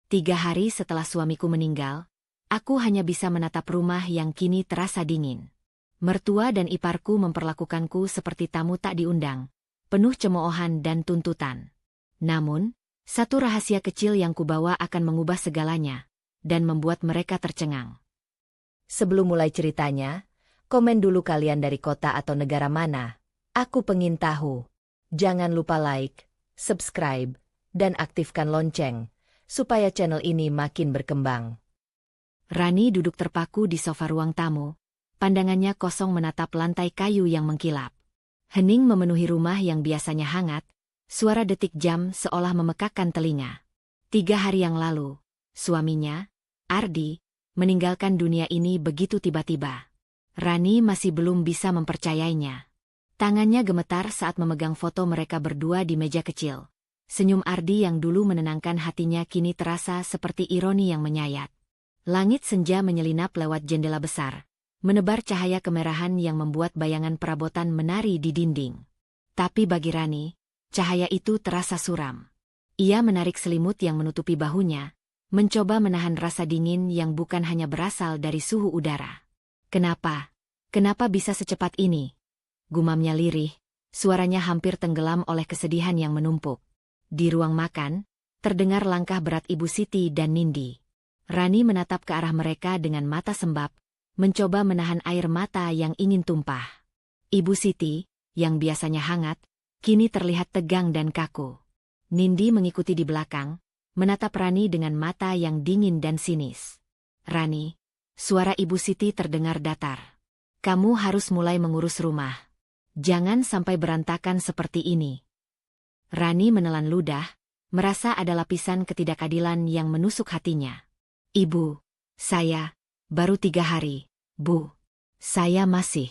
3 hari setelah suamiku meninggal, aku hanya bisa menatap rumah yang kini terasa dingin. Mertua dan iparku memperlakukanku seperti tamu tak diundang, penuh cemoohan dan tuntutan. Namun, satu rahasia kecil yang kubawa akan mengubah segalanya, dan membuat mereka tercengang. Sebelum mulai ceritanya, komen dulu kalian dari kota atau negara mana. Aku pengen tahu. Jangan lupa like, subscribe, dan aktifkan lonceng, supaya channel ini makin berkembang. Rani duduk terpaku di sofa ruang tamu, pandangannya kosong menatap lantai kayu yang mengkilap. Hening memenuhi rumah yang biasanya hangat, suara detik jam seolah memekakkan telinga. 3 hari yang lalu, suaminya, Ardi, meninggalkan dunia ini begitu tiba-tiba. Rani masih belum bisa mempercayainya. Tangannya gemetar saat memegang foto mereka berdua di meja kecil. Senyum Ardi yang dulu menenangkan hatinya kini terasa seperti ironi yang menyayat. Langit senja menyelinap lewat jendela besar, menebar cahaya kemerahan yang membuat bayangan perabotan menari di dinding. Tapi bagi Rani, cahaya itu terasa suram. Ia menarik selimut yang menutupi bahunya, mencoba menahan rasa dingin yang bukan hanya berasal dari suhu udara. Kenapa? Kenapa bisa secepat ini? Gumamnya lirih, suaranya hampir tenggelam oleh kesedihan yang menumpuk. Di ruang makan, terdengar langkah berat Ibu Siti dan Nindi. Rani menatap ke arah mereka dengan mata sembab, mencoba menahan air mata yang ingin tumpah. Ibu Siti, yang biasanya hangat, kini terlihat tegang dan kaku. Nindi mengikuti di belakang, menatap Rani dengan mata yang dingin dan sinis. Rani, suara Ibu Siti terdengar datar. Kamu harus mulai mengurus rumah. Jangan sampai berantakan seperti ini. Rani menelan ludah, merasa ada lapisan ketidakadilan yang menusuk hatinya. Ibu, saya, baru 3 hari, Bu. Saya masih.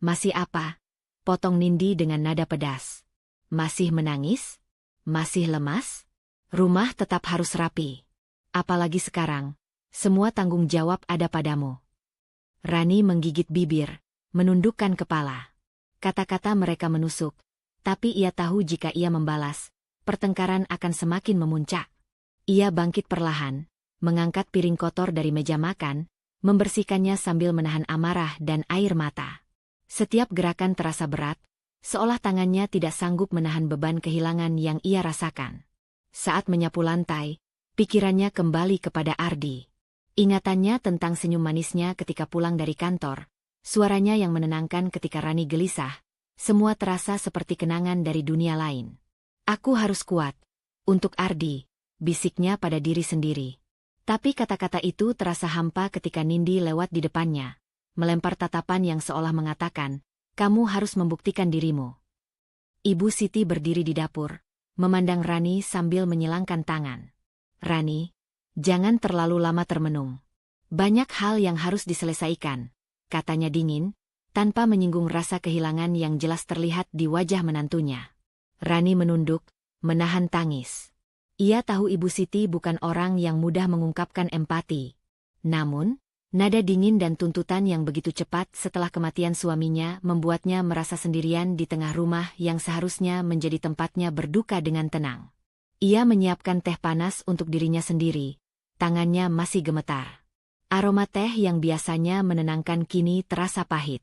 Masih apa? Potong Nindi dengan nada pedas. Masih menangis? Masih lemas? Rumah tetap harus rapi. Apalagi sekarang, semua tanggung jawab ada padamu. Rani menggigit bibir, menundukkan kepala. Kata-kata mereka menusuk, tapi ia tahu jika ia membalas, pertengkaran akan semakin memuncak. Ia bangkit perlahan, mengangkat piring kotor dari meja makan, membersihkannya sambil menahan amarah dan air mata. Setiap gerakan terasa berat, seolah tangannya tidak sanggup menahan beban kehilangan yang ia rasakan. Saat menyapu lantai, pikirannya kembali kepada Ardi. Ingatannya tentang senyum manisnya ketika pulang dari kantor, suaranya yang menenangkan ketika Rani gelisah, semua terasa seperti kenangan dari dunia lain. Aku harus kuat. Untuk Ardi, bisiknya pada diri sendiri. Tapi kata-kata itu terasa hampa ketika Nindi lewat di depannya, melempar tatapan yang seolah mengatakan, kamu harus membuktikan dirimu. Ibu Siti berdiri di dapur, memandang Rani sambil menyilangkan tangan. Rani, jangan terlalu lama termenung. Banyak hal yang harus diselesaikan, katanya dingin, tanpa menyinggung rasa kehilangan yang jelas terlihat di wajah menantunya. Rani menunduk, menahan tangis. Ia tahu Ibu Siti bukan orang yang mudah mengungkapkan empati. Namun, nada dingin dan tuntutan yang begitu cepat setelah kematian suaminya membuatnya merasa sendirian di tengah rumah yang seharusnya menjadi tempatnya berduka dengan tenang. Ia menyiapkan teh panas untuk dirinya sendiri, tangannya masih gemetar. Aroma teh yang biasanya menenangkan kini terasa pahit.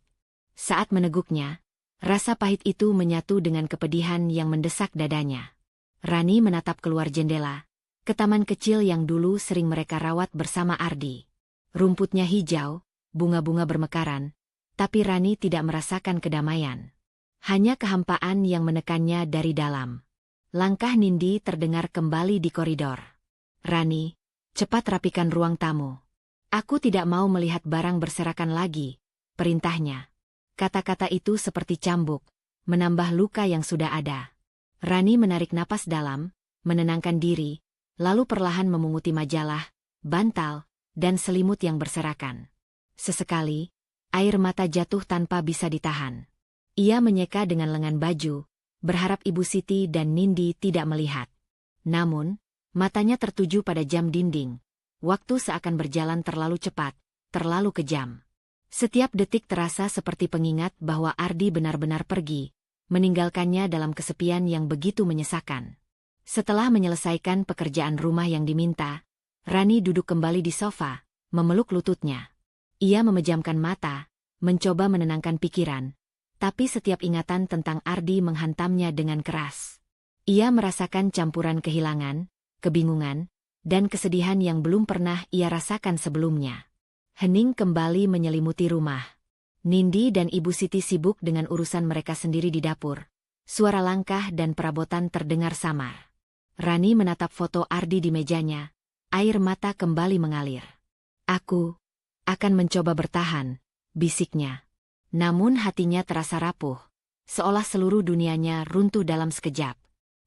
Saat meneguknya, rasa pahit itu menyatu dengan kepedihan yang mendesak dadanya. Rani menatap keluar jendela, ke taman kecil yang dulu sering mereka rawat bersama Ardi. Rumputnya hijau, bunga-bunga bermekaran, tapi Rani tidak merasakan kedamaian. Hanya kehampaan yang menekannya dari dalam. Langkah Nindi terdengar kembali di koridor. Rani, cepat rapikan ruang tamu. Aku tidak mau melihat barang berserakan lagi, perintahnya. Kata-kata itu seperti cambuk, menambah luka yang sudah ada. Rani menarik napas dalam, menenangkan diri, lalu perlahan memunguti majalah, bantal, dan selimut yang berserakan. Sesekali, air mata jatuh tanpa bisa ditahan. Ia menyeka dengan lengan baju, berharap Ibu Siti dan Nindi tidak melihat. Namun, matanya tertuju pada jam dinding. Waktu seakan berjalan terlalu cepat, terlalu kejam. Setiap detik terasa seperti pengingat bahwa Ardi benar-benar pergi, meninggalkannya dalam kesepian yang begitu menyesakan. Setelah menyelesaikan pekerjaan rumah yang diminta, Rani duduk kembali di sofa, memeluk lututnya. Ia memejamkan mata, mencoba menenangkan pikiran, tapi setiap ingatan tentang Ardi menghantamnya dengan keras. Ia merasakan campuran kehilangan, kebingungan, dan kesedihan yang belum pernah ia rasakan sebelumnya. Hening kembali menyelimuti rumah. Nindi dan Ibu Siti sibuk dengan urusan mereka sendiri di dapur. Suara langkah dan perabotan terdengar samar. Rani menatap foto Ardi di mejanya. Air mata kembali mengalir. Aku akan mencoba bertahan, bisiknya. Namun hatinya terasa rapuh, seolah seluruh dunianya runtuh dalam sekejap.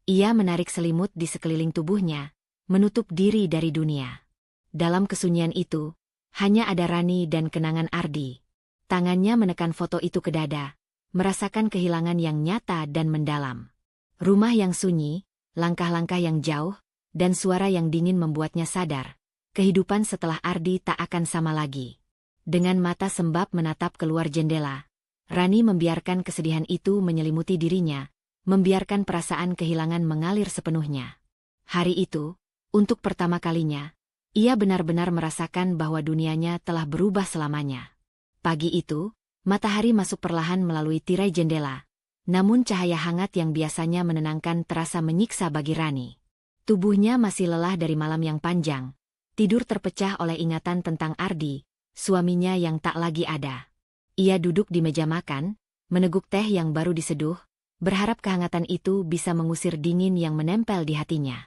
Ia menarik selimut di sekeliling tubuhnya, menutup diri dari dunia. Dalam kesunyian itu, hanya ada Rani dan kenangan Ardi. Tangannya menekan foto itu ke dada, merasakan kehilangan yang nyata dan mendalam. Rumah yang sunyi, langkah-langkah yang jauh, dan suara yang dingin membuatnya sadar. Kehidupan setelah Ardi tak akan sama lagi. Dengan mata sembab menatap keluar jendela, Rani membiarkan kesedihan itu menyelimuti dirinya, membiarkan perasaan kehilangan mengalir sepenuhnya. Hari itu, untuk pertama kalinya, ia benar-benar merasakan bahwa dunianya telah berubah selamanya. Pagi itu, matahari masuk perlahan melalui tirai jendela, namun cahaya hangat yang biasanya menenangkan terasa menyiksa bagi Rani. Tubuhnya masih lelah dari malam yang panjang, tidur terpecah oleh ingatan tentang Ardi, suaminya yang tak lagi ada. Ia duduk di meja makan, meneguk teh yang baru diseduh, berharap kehangatan itu bisa mengusir dingin yang menempel di hatinya.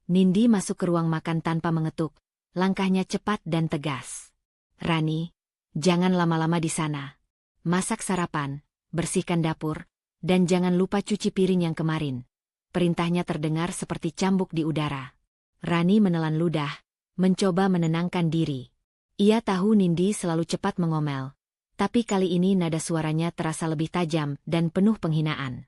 Nindi masuk ke ruang makan tanpa mengetuk, langkahnya cepat dan tegas. Rani, jangan lama-lama di sana. Masak sarapan, bersihkan dapur, dan jangan lupa cuci piring yang kemarin. Perintahnya terdengar seperti cambuk di udara. Rani menelan ludah, mencoba menenangkan diri. Ia tahu Nindi selalu cepat mengomel, tapi kali ini nada suaranya terasa lebih tajam dan penuh penghinaan.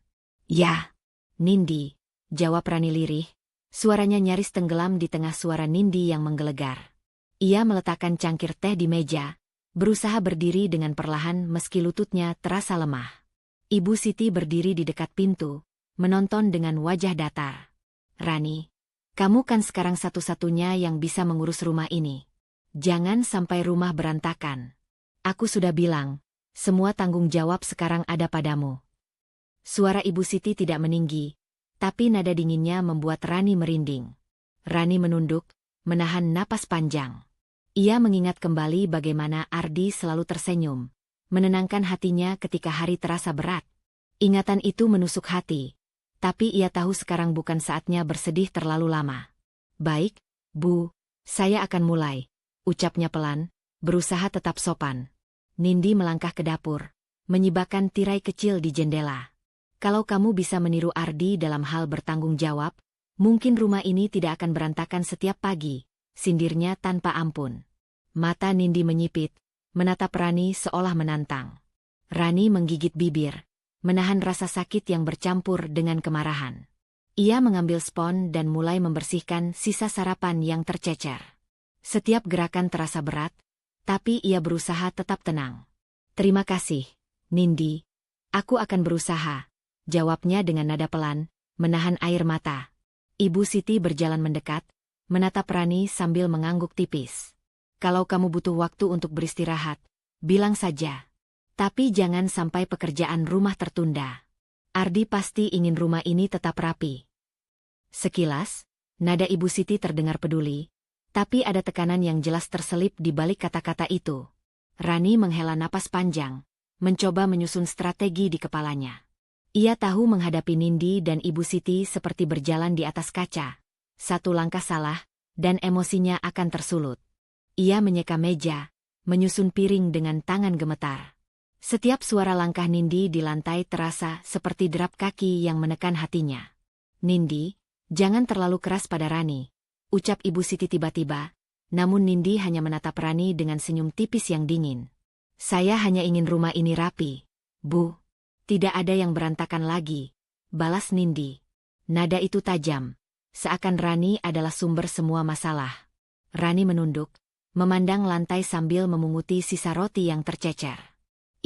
Ya, Nindi, jawab Rani lirih. Suaranya nyaris tenggelam di tengah suara Nindi yang menggelegar. Ia meletakkan cangkir teh di meja, berusaha berdiri dengan perlahan meski lututnya terasa lemah. Ibu Siti berdiri di dekat pintu, menonton dengan wajah datar. Rani, kamu kan sekarang satu-satunya yang bisa mengurus rumah ini. Jangan sampai rumah berantakan. Aku sudah bilang, semua tanggung jawab sekarang ada padamu. Suara Ibu Siti tidak meninggi, tapi nada dinginnya membuat Rani merinding. Rani menunduk, menahan napas panjang. Ia mengingat kembali bagaimana Ardi selalu tersenyum, menenangkan hatinya ketika hari terasa berat. Ingatan itu menusuk hati, tapi ia tahu sekarang bukan saatnya bersedih terlalu lama. Baik, Bu, saya akan mulai, ucapnya pelan, berusaha tetap sopan. Nindi melangkah ke dapur, menyibakkan tirai kecil di jendela. Kalau kamu bisa meniru Ardi dalam hal bertanggung jawab, mungkin rumah ini tidak akan berantakan setiap pagi, sindirnya tanpa ampun. Mata Nindi menyipit, menatap Rani seolah menantang. Rani menggigit bibir, menahan rasa sakit yang bercampur dengan kemarahan. Ia mengambil spons dan mulai membersihkan sisa sarapan yang tercecer. Setiap gerakan terasa berat, tapi ia berusaha tetap tenang. Terima kasih, Nindi. Aku akan berusaha, jawabnya dengan nada pelan, menahan air mata. Ibu Siti berjalan mendekat, menatap Rani sambil mengangguk tipis. Kalau kamu butuh waktu untuk beristirahat, bilang saja. Tapi jangan sampai pekerjaan rumah tertunda. Ardi pasti ingin rumah ini tetap rapi. Sekilas, nada Ibu Siti terdengar peduli, tapi ada tekanan yang jelas terselip di balik kata-kata itu. Rani menghela napas panjang, mencoba menyusun strategi di kepalanya. Ia tahu menghadapi Nindi dan Ibu Siti seperti berjalan di atas kaca. Satu langkah salah, dan emosinya akan tersulut. Ia menyeka meja, menyusun piring dengan tangan gemetar. Setiap suara langkah Nindi di lantai terasa seperti derap kaki yang menekan hatinya. Nindi, jangan terlalu keras pada Rani, ucap Ibu Siti tiba-tiba, namun Nindi hanya menatap Rani dengan senyum tipis yang dingin. Saya hanya ingin rumah ini rapi, Bu. Tidak ada yang berantakan lagi, balas Nindi. Nada itu tajam, seakan Rani adalah sumber semua masalah. Rani menunduk, memandang lantai sambil memunguti sisa roti yang tercecer.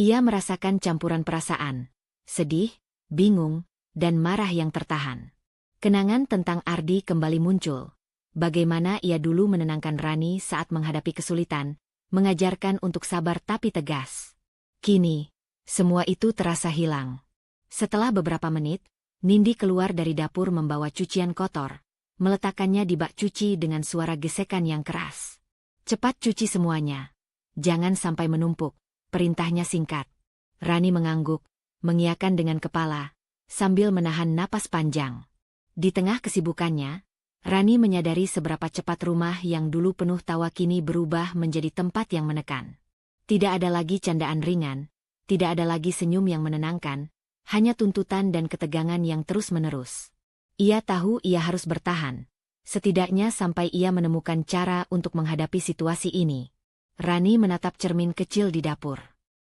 Ia merasakan campuran perasaan, sedih, bingung, dan marah yang tertahan. Kenangan tentang Ardi kembali muncul. Bagaimana ia dulu menenangkan Rani saat menghadapi kesulitan, mengajarkan untuk sabar tapi tegas. Kini, semua itu terasa hilang. Setelah beberapa menit, Nindi keluar dari dapur membawa cucian kotor, meletakkannya di bak cuci dengan suara gesekan yang keras. Cepat cuci semuanya. Jangan sampai menumpuk, perintahnya singkat. Rani mengangguk, mengiyakan dengan kepala, sambil menahan napas panjang. Di tengah kesibukannya, Rani menyadari seberapa cepat rumah yang dulu penuh tawa kini berubah menjadi tempat yang menekan. Tidak ada lagi candaan ringan, tidak ada lagi senyum yang menenangkan, hanya tuntutan dan ketegangan yang terus-menerus. Ia tahu ia harus bertahan, setidaknya sampai ia menemukan cara untuk menghadapi situasi ini. Rani menatap cermin kecil di dapur.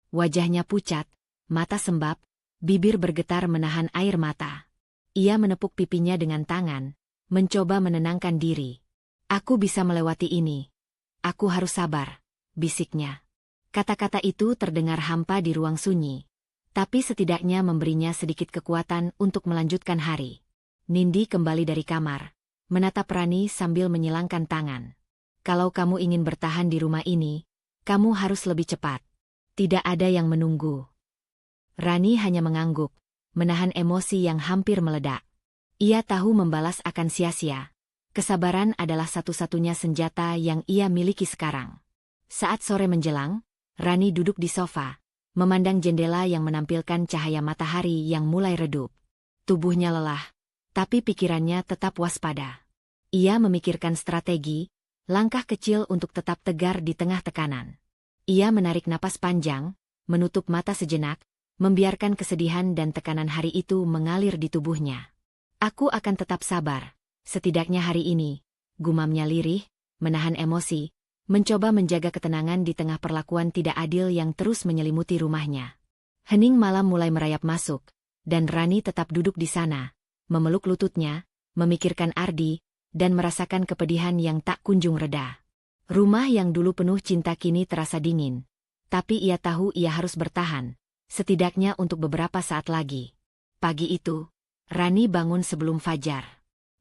Wajahnya pucat, mata sembab, bibir bergetar menahan air mata. Ia menepuk pipinya dengan tangan, mencoba menenangkan diri. Aku bisa melewati ini. Aku harus sabar, bisiknya. Kata-kata itu terdengar hampa di ruang sunyi, tapi setidaknya memberinya sedikit kekuatan untuk melanjutkan hari. Nindi kembali dari kamar, menatap Rani sambil menyilangkan tangan. Kalau kamu ingin bertahan di rumah ini, kamu harus lebih cepat. Tidak ada yang menunggu. Rani hanya mengangguk, menahan emosi yang hampir meledak. Ia tahu membalas akan sia-sia. Kesabaran adalah satu-satunya senjata yang ia miliki sekarang. Saat sore menjelang, Rani duduk di sofa, memandang jendela yang menampilkan cahaya matahari yang mulai redup. Tubuhnya lelah, tapi pikirannya tetap waspada. Ia memikirkan strategi, langkah kecil untuk tetap tegar di tengah tekanan. Ia menarik napas panjang, menutup mata sejenak, membiarkan kesedihan dan tekanan hari itu mengalir di tubuhnya. Aku akan tetap sabar, setidaknya hari ini, gumamnya lirih, menahan emosi, mencoba menjaga ketenangan di tengah perlakuan tidak adil yang terus menyelimuti rumahnya. Hening malam mulai merayap masuk, dan Rani tetap duduk di sana, memeluk lututnya, memikirkan Ardi, dan merasakan kepedihan yang tak kunjung reda. Rumah yang dulu penuh cinta kini terasa dingin, tapi ia tahu ia harus bertahan, setidaknya untuk beberapa saat lagi. Pagi itu, Rani bangun sebelum fajar.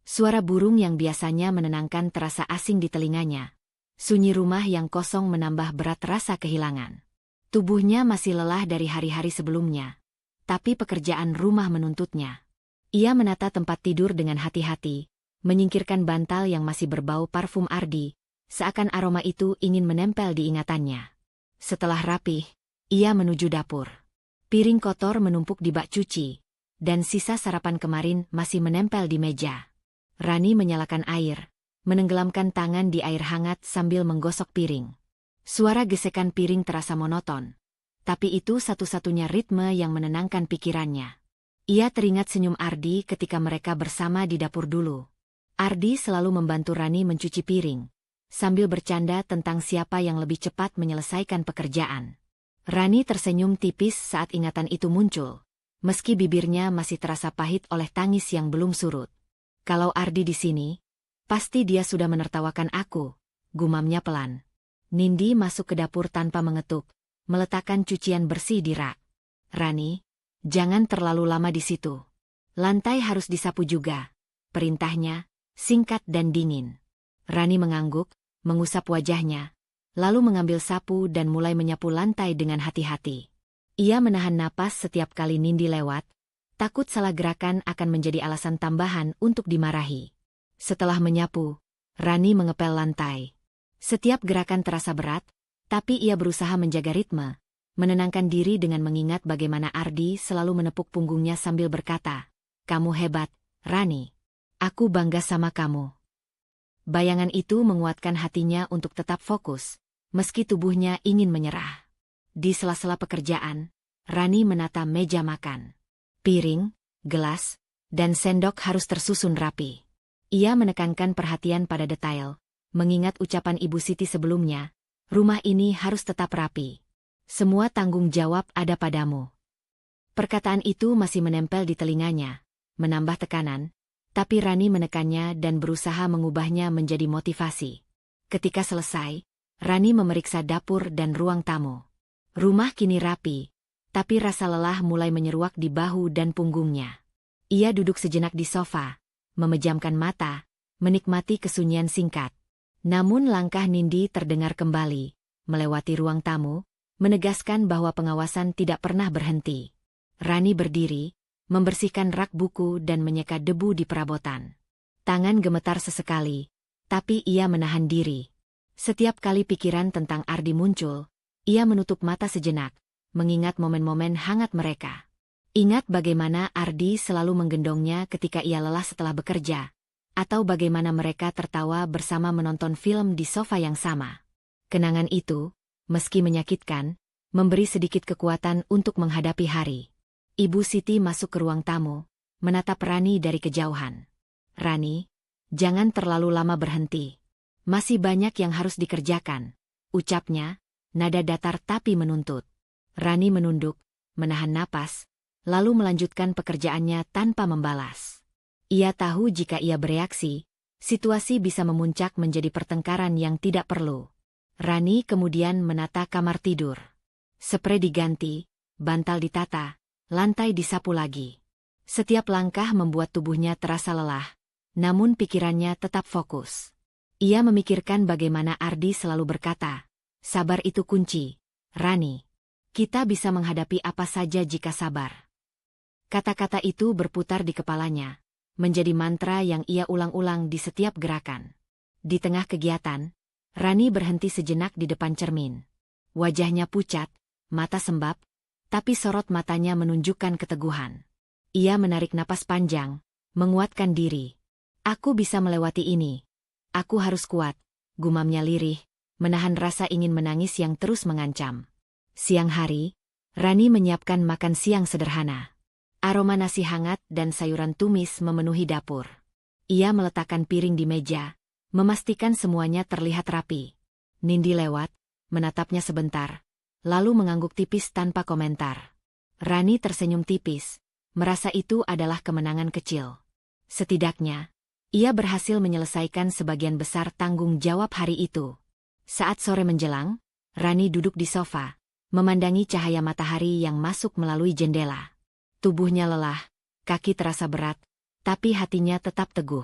Suara burung yang biasanya menenangkan terasa asing di telinganya. Sunyi rumah yang kosong menambah berat rasa kehilangan. Tubuhnya masih lelah dari hari-hari sebelumnya, tapi pekerjaan rumah menuntutnya. Ia menata tempat tidur dengan hati-hati, menyingkirkan bantal yang masih berbau parfum Ardi, seakan aroma itu ingin menempel di ingatannya. Setelah rapih, ia menuju dapur. Piring kotor menumpuk di bak cuci, dan sisa sarapan kemarin masih menempel di meja. Rani menyalakan air, menenggelamkan tangan di air hangat sambil menggosok piring. Suara gesekan piring terasa monoton, tapi itu satu-satunya ritme yang menenangkan pikirannya. Ia teringat senyum Ardi ketika mereka bersama di dapur dulu. Ardi selalu membantu Rani mencuci piring, sambil bercanda tentang siapa yang lebih cepat menyelesaikan pekerjaan. Rani tersenyum tipis saat ingatan itu muncul, meski bibirnya masih terasa pahit oleh tangis yang belum surut. Kalau Ardi di sini, pasti dia sudah menertawakan aku, gumamnya pelan. Nindi masuk ke dapur tanpa mengetuk, meletakkan cucian bersih di rak. Rani, jangan terlalu lama di situ. Lantai harus disapu juga, perintahnya, singkat dan dingin. Rani mengangguk, mengusap wajahnya, lalu mengambil sapu dan mulai menyapu lantai dengan hati-hati. Ia menahan napas setiap kali Nindi lewat, takut salah gerakan akan menjadi alasan tambahan untuk dimarahi. Setelah menyapu, Rani mengepel lantai. Setiap gerakan terasa berat, tapi ia berusaha menjaga ritme, menenangkan diri dengan mengingat bagaimana Ardi selalu menepuk punggungnya sambil berkata, "Kamu hebat, Rani. Aku bangga sama kamu." Bayangan itu menguatkan hatinya untuk tetap fokus, meski tubuhnya ingin menyerah. Di sela-sela pekerjaan, Rani menata meja makan. Piring, gelas, dan sendok harus tersusun rapi. Ia menekankan perhatian pada detail, mengingat ucapan Ibu Siti sebelumnya, rumah ini harus tetap rapi. Semua tanggung jawab ada padamu. Perkataan itu masih menempel di telinganya, menambah tekanan, tapi Rani menekannya dan berusaha mengubahnya menjadi motivasi. Ketika selesai, Rani memeriksa dapur dan ruang tamu. Rumah kini rapi, tapi rasa lelah mulai menyeruak di bahu dan punggungnya. Ia duduk sejenak di sofa, memejamkan mata, menikmati kesunyian singkat. Namun langkah Nindi terdengar kembali, melewati ruang tamu, menegaskan bahwa pengawasan tidak pernah berhenti. Rani berdiri, membersihkan rak buku dan menyeka debu di perabotan. Tangan gemetar sesekali, tapi ia menahan diri. Setiap kali pikiran tentang Ardi muncul, ia menutup mata sejenak, mengingat momen-momen hangat mereka. Ingat bagaimana Ardi selalu menggendongnya ketika ia lelah setelah bekerja, atau bagaimana mereka tertawa bersama menonton film di sofa yang sama. Kenangan itu, meski menyakitkan, memberi sedikit kekuatan untuk menghadapi hari. Ibu Siti masuk ke ruang tamu, menatap Rani dari kejauhan. "Rani, jangan terlalu lama berhenti. Masih banyak yang harus dikerjakan," ucapnya, nada datar tapi menuntut. Rani menunduk, menahan napas, lalu melanjutkan pekerjaannya tanpa membalas. Ia tahu jika ia bereaksi, situasi bisa memuncak menjadi pertengkaran yang tidak perlu. Rani kemudian menata kamar tidur. Sprei diganti, bantal ditata, lantai disapu lagi. Setiap langkah membuat tubuhnya terasa lelah, namun pikirannya tetap fokus. Ia memikirkan bagaimana Ardi selalu berkata, "Sabar itu kunci, Rani. Kita bisa menghadapi apa saja jika sabar." Kata-kata itu berputar di kepalanya, menjadi mantra yang ia ulang-ulang di setiap gerakan. Di tengah kegiatan, Rani berhenti sejenak di depan cermin. Wajahnya pucat, mata sembab, tapi sorot matanya menunjukkan keteguhan. Ia menarik napas panjang, menguatkan diri. "Aku bisa melewati ini. Aku harus kuat," gumamnya lirih, menahan rasa ingin menangis yang terus mengancam. Siang hari, Rani menyiapkan makan siang sederhana. Aroma nasi hangat dan sayuran tumis memenuhi dapur. Ia meletakkan piring di meja, memastikan semuanya terlihat rapi. Nindi lewat, menatapnya sebentar, lalu mengangguk tipis tanpa komentar. Rani tersenyum tipis, merasa itu adalah kemenangan kecil. Setidaknya, ia berhasil menyelesaikan sebagian besar tanggung jawab hari itu. Saat sore menjelang, Rani duduk di sofa, memandangi cahaya matahari yang masuk melalui jendela. Tubuhnya lelah, kaki terasa berat, tapi hatinya tetap teguh.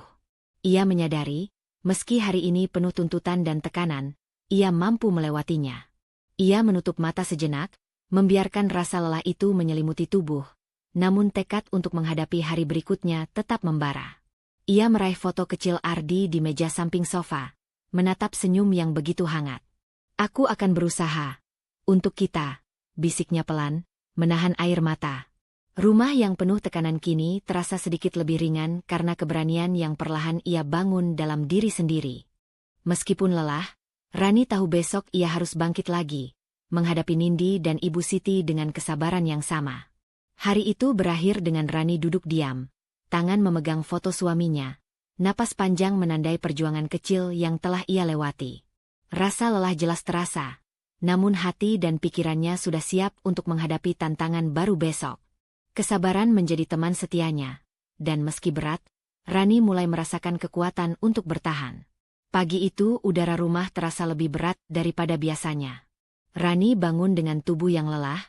Ia menyadari, meski hari ini penuh tuntutan dan tekanan, ia mampu melewatinya. Ia menutup mata sejenak, membiarkan rasa lelah itu menyelimuti tubuh, namun tekad untuk menghadapi hari berikutnya tetap membara. Ia meraih foto kecil Ardi di meja samping sofa, menatap senyum yang begitu hangat. "Aku akan berusaha. Untuk kita," bisiknya pelan, menahan air mata. Rumah yang penuh tekanan kini terasa sedikit lebih ringan karena keberanian yang perlahan ia bangun dalam diri sendiri. Meskipun lelah, Rani tahu besok ia harus bangkit lagi, menghadapi Nindi dan Ibu Siti dengan kesabaran yang sama. Hari itu berakhir dengan Rani duduk diam, tangan memegang foto suaminya, napas panjang menandai perjuangan kecil yang telah ia lewati. Rasa lelah jelas terasa, namun hati dan pikirannya sudah siap untuk menghadapi tantangan baru besok. Kesabaran menjadi teman setianya, dan meski berat, Rani mulai merasakan kekuatan untuk bertahan. Pagi itu udara rumah terasa lebih berat daripada biasanya. Rani bangun dengan tubuh yang lelah,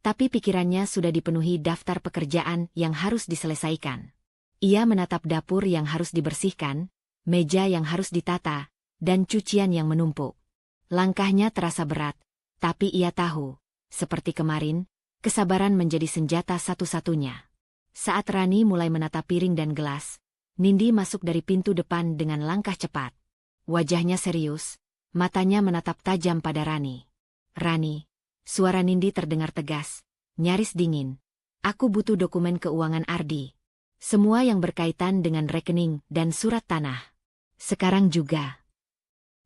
tapi pikirannya sudah dipenuhi daftar pekerjaan yang harus diselesaikan. Ia menatap dapur yang harus dibersihkan, meja yang harus ditata, dan cucian yang menumpuk. Langkahnya terasa berat, tapi ia tahu, seperti kemarin, kesabaran menjadi senjata satu-satunya. Saat Rani mulai menata piring dan gelas, Nindi masuk dari pintu depan dengan langkah cepat. Wajahnya serius, matanya menatap tajam pada Rani. "Rani," suara Nindi terdengar tegas, nyaris dingin. "Aku butuh dokumen keuangan Ardi. Semua yang berkaitan dengan rekening dan surat tanah. Sekarang juga."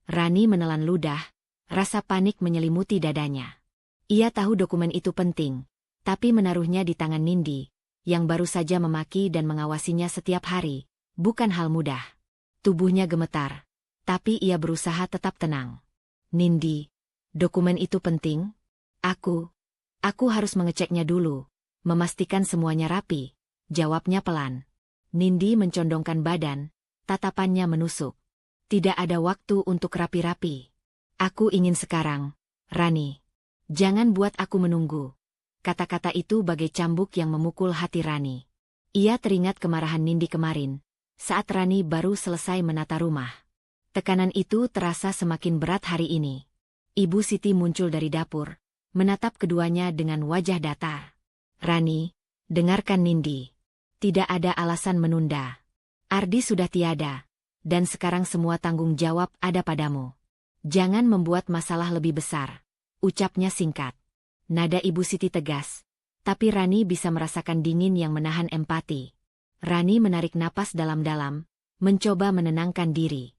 Rani menelan ludah, rasa panik menyelimuti dadanya. Ia tahu dokumen itu penting, tapi menaruhnya di tangan Nindi, yang baru saja memaki dan mengawasinya setiap hari, bukan hal mudah. Tubuhnya gemetar, tapi ia berusaha tetap tenang. "Nindi, dokumen itu penting? Aku harus mengeceknya dulu, memastikan semuanya rapi," jawabnya pelan. Nindi mencondongkan badan, tatapannya menusuk. "Tidak ada waktu untuk rapi-rapi. Aku ingin sekarang, Rani. Jangan buat aku menunggu." Kata-kata itu bagai cambuk yang memukul hati Rani. Ia teringat kemarahan Nindi kemarin, saat Rani baru selesai menata rumah. Tekanan itu terasa semakin berat hari ini. Ibu Siti muncul dari dapur, menatap keduanya dengan wajah datar. Rani, dengarkan Nindi. Tidak ada alasan menunda. Ardi sudah tiada, dan sekarang semua tanggung jawab ada padamu. Jangan membuat masalah lebih besar, ucapnya singkat. Nada Ibu Siti tegas, tapi Rani bisa merasakan dingin yang menahan empati. Rani menarik napas dalam-dalam, mencoba menenangkan diri.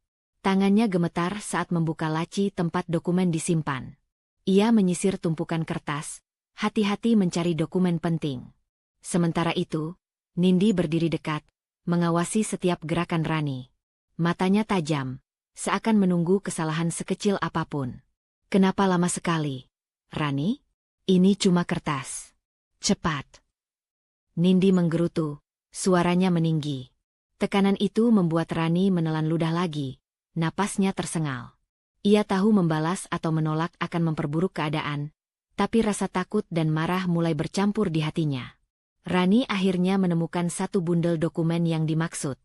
Tangannya gemetar saat membuka laci tempat dokumen disimpan. Ia menyisir tumpukan kertas, hati-hati mencari dokumen penting. Sementara itu, Nindi berdiri dekat, mengawasi setiap gerakan Rani. Matanya tajam, seakan menunggu kesalahan sekecil apapun. Kenapa lama sekali? Rani? Ini cuma kertas. Cepat. Nindi menggerutu, suaranya meninggi. Tekanan itu membuat Rani menelan ludah lagi, napasnya tersengal. Ia tahu membalas atau menolak akan memperburuk keadaan, tapi rasa takut dan marah mulai bercampur di hatinya. Rani akhirnya menemukan satu bundel dokumen yang dimaksud.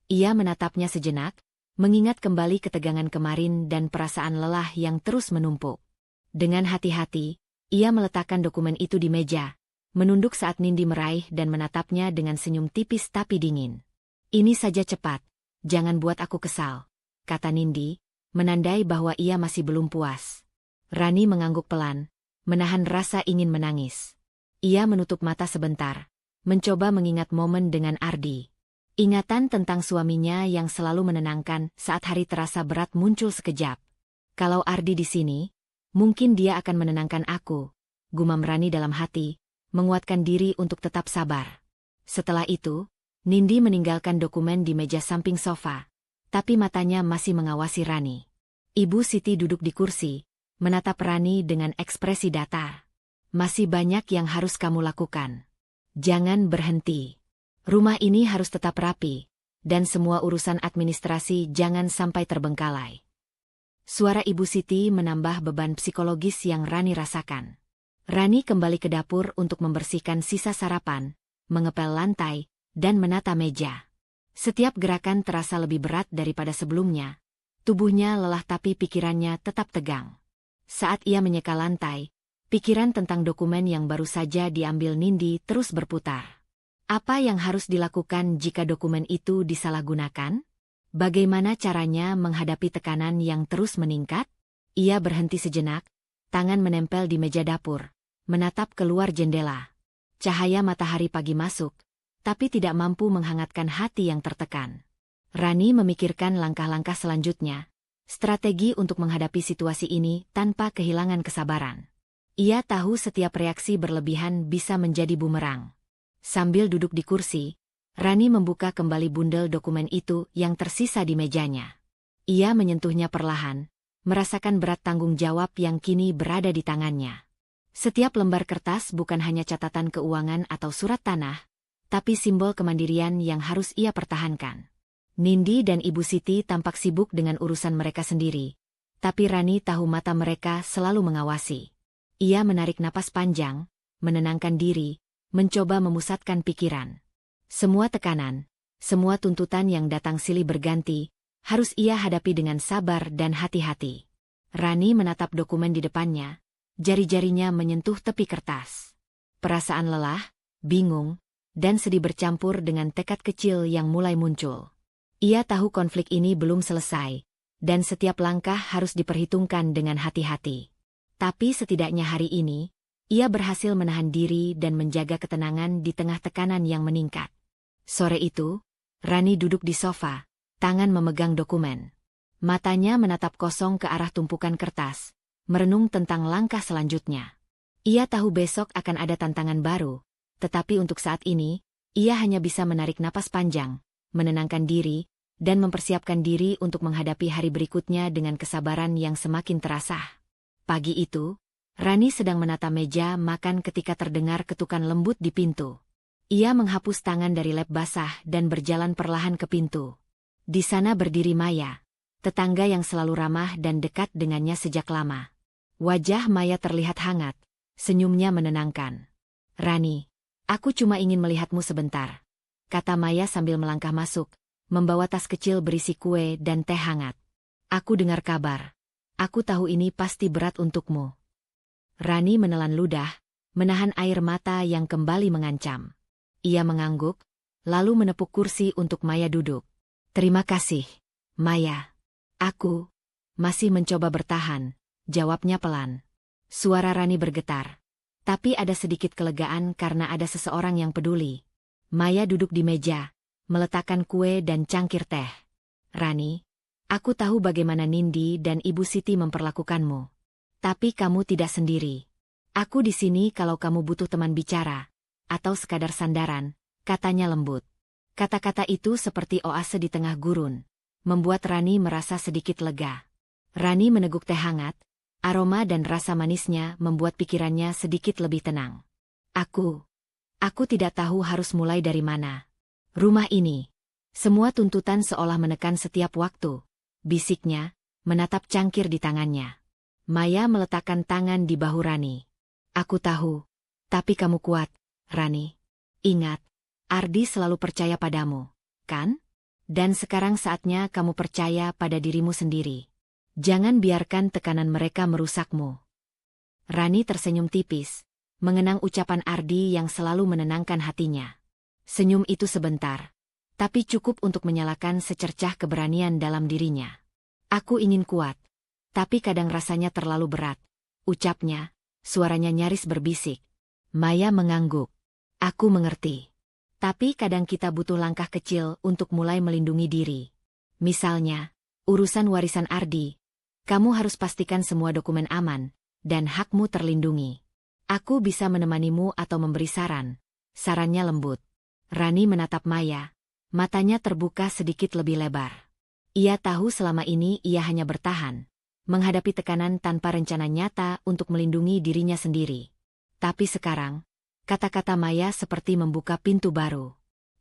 Ia menatapnya sejenak, mengingat kembali ketegangan kemarin dan perasaan lelah yang terus menumpuk. Dengan hati-hati, ia meletakkan dokumen itu di meja, menunduk saat Nindi meraih dan menatapnya dengan senyum tipis tapi dingin. Ini saja cepat, jangan buat aku kesal, kata Nindi, menandai bahwa ia masih belum puas. Rani mengangguk pelan, menahan rasa ingin menangis. Ia menutup mata sebentar, mencoba mengingat momen dengan Ardi. Ingatan tentang suaminya yang selalu menenangkan saat hari terasa berat muncul sekejap. Kalau Ardi di sini, mungkin dia akan menenangkan aku, gumam Rani dalam hati, menguatkan diri untuk tetap sabar. Setelah itu, Nindi meninggalkan dokumen di meja samping sofa, tapi matanya masih mengawasi Rani. Ibu Siti duduk di kursi, menatap Rani dengan ekspresi datar. Masih banyak yang harus kamu lakukan. Jangan berhenti. Rumah ini harus tetap rapi, dan semua urusan administrasi jangan sampai terbengkalai. Suara Ibu Siti menambah beban psikologis yang Rani rasakan. Rani kembali ke dapur untuk membersihkan sisa sarapan, mengepel lantai, dan menata meja. Setiap gerakan terasa lebih berat daripada sebelumnya. Tubuhnya lelah tapi pikirannya tetap tegang. Saat ia menyeka lantai, pikiran tentang dokumen yang baru saja diambil Nindi terus berputar. Apa yang harus dilakukan jika dokumen itu disalahgunakan? Bagaimana caranya menghadapi tekanan yang terus meningkat? Ia berhenti sejenak, tangan menempel di meja dapur, menatap keluar jendela. Cahaya matahari pagi masuk, tapi tidak mampu menghangatkan hati yang tertekan. Rani memikirkan langkah-langkah selanjutnya, strategi untuk menghadapi situasi ini tanpa kehilangan kesabaran. Ia tahu setiap reaksi berlebihan bisa menjadi bumerang. Sambil duduk di kursi, Rani membuka kembali bundel dokumen itu yang tersisa di mejanya. Ia menyentuhnya perlahan, merasakan berat tanggung jawab yang kini berada di tangannya. Setiap lembar kertas bukan hanya catatan keuangan atau surat tanah, tapi simbol kemandirian yang harus ia pertahankan. Nindi dan Ibu Siti tampak sibuk dengan urusan mereka sendiri, tapi Rani tahu mata mereka selalu mengawasi. Ia menarik napas panjang, menenangkan diri, mencoba memusatkan pikiran. Semua tekanan, semua tuntutan yang datang silih berganti, harus ia hadapi dengan sabar dan hati-hati. Rani menatap dokumen di depannya, jari-jarinya menyentuh tepi kertas. Perasaan lelah, bingung, dan sedih bercampur dengan tekad kecil yang mulai muncul. Ia tahu konflik ini belum selesai, dan setiap langkah harus diperhitungkan dengan hati-hati. Tapi setidaknya hari ini, ia berhasil menahan diri dan menjaga ketenangan di tengah tekanan yang meningkat. Sore itu, Rani duduk di sofa, tangan memegang dokumen. Matanya menatap kosong ke arah tumpukan kertas, merenung tentang langkah selanjutnya. Ia tahu besok akan ada tantangan baru, tetapi untuk saat ini, ia hanya bisa menarik napas panjang, menenangkan diri, dan mempersiapkan diri untuk menghadapi hari berikutnya dengan kesabaran yang semakin terasa. Pagi itu, Rani sedang menata meja makan ketika terdengar ketukan lembut di pintu. Ia menghapus tangan dari lap basah dan berjalan perlahan ke pintu. Di sana berdiri Maya, tetangga yang selalu ramah dan dekat dengannya sejak lama. Wajah Maya terlihat hangat, senyumnya menenangkan. "Rani, aku cuma ingin melihatmu sebentar," kata Maya sambil melangkah masuk, membawa tas kecil berisi kue dan teh hangat. Aku dengar kabar. Aku tahu ini pasti berat untukmu. Rani menelan ludah, menahan air mata yang kembali mengancam. Ia mengangguk, lalu menepuk kursi untuk Maya duduk. Terima kasih, Maya. Aku masih mencoba bertahan, jawabnya pelan. Suara Rani bergetar. Tapi ada sedikit kelegaan karena ada seseorang yang peduli. Maya duduk di meja, meletakkan kue dan cangkir teh. Rani, aku tahu bagaimana Nindi dan Ibu Siti memperlakukanmu. Tapi kamu tidak sendiri. Aku di sini kalau kamu butuh teman bicara, atau sekadar sandaran, katanya lembut. Kata-kata itu seperti oase di tengah gurun, membuat Rani merasa sedikit lega. Rani meneguk teh hangat. Aroma dan rasa manisnya membuat pikirannya sedikit lebih tenang. Aku tidak tahu harus mulai dari mana. Rumah ini, semua tuntutan seolah menekan setiap waktu, bisiknya, menatap cangkir di tangannya. Maya meletakkan tangan di bahu Rani. Aku tahu, tapi kamu kuat, Rani. Ingat, Ardi selalu percaya padamu, kan? Dan sekarang saatnya kamu percaya pada dirimu sendiri. Jangan biarkan tekanan mereka merusakmu. Rani tersenyum tipis, mengenang ucapan Ardi yang selalu menenangkan hatinya. Senyum itu sebentar, tapi cukup untuk menyalakan secercah keberanian dalam dirinya. Aku ingin kuat, tapi kadang rasanya terlalu berat, ucapnya, suaranya nyaris berbisik. Maya mengangguk. Aku mengerti. Tapi kadang kita butuh langkah kecil untuk mulai melindungi diri. Misalnya, urusan warisan Ardi. Kamu harus pastikan semua dokumen aman, dan hakmu terlindungi. Aku bisa menemanimu atau memberi saran. Sarannya lembut. Rani menatap Maya. Matanya terbuka sedikit lebih lebar. Ia tahu selama ini ia hanya bertahan, menghadapi tekanan tanpa rencana nyata untuk melindungi dirinya sendiri. Tapi sekarang, kata-kata Maya seperti membuka pintu baru.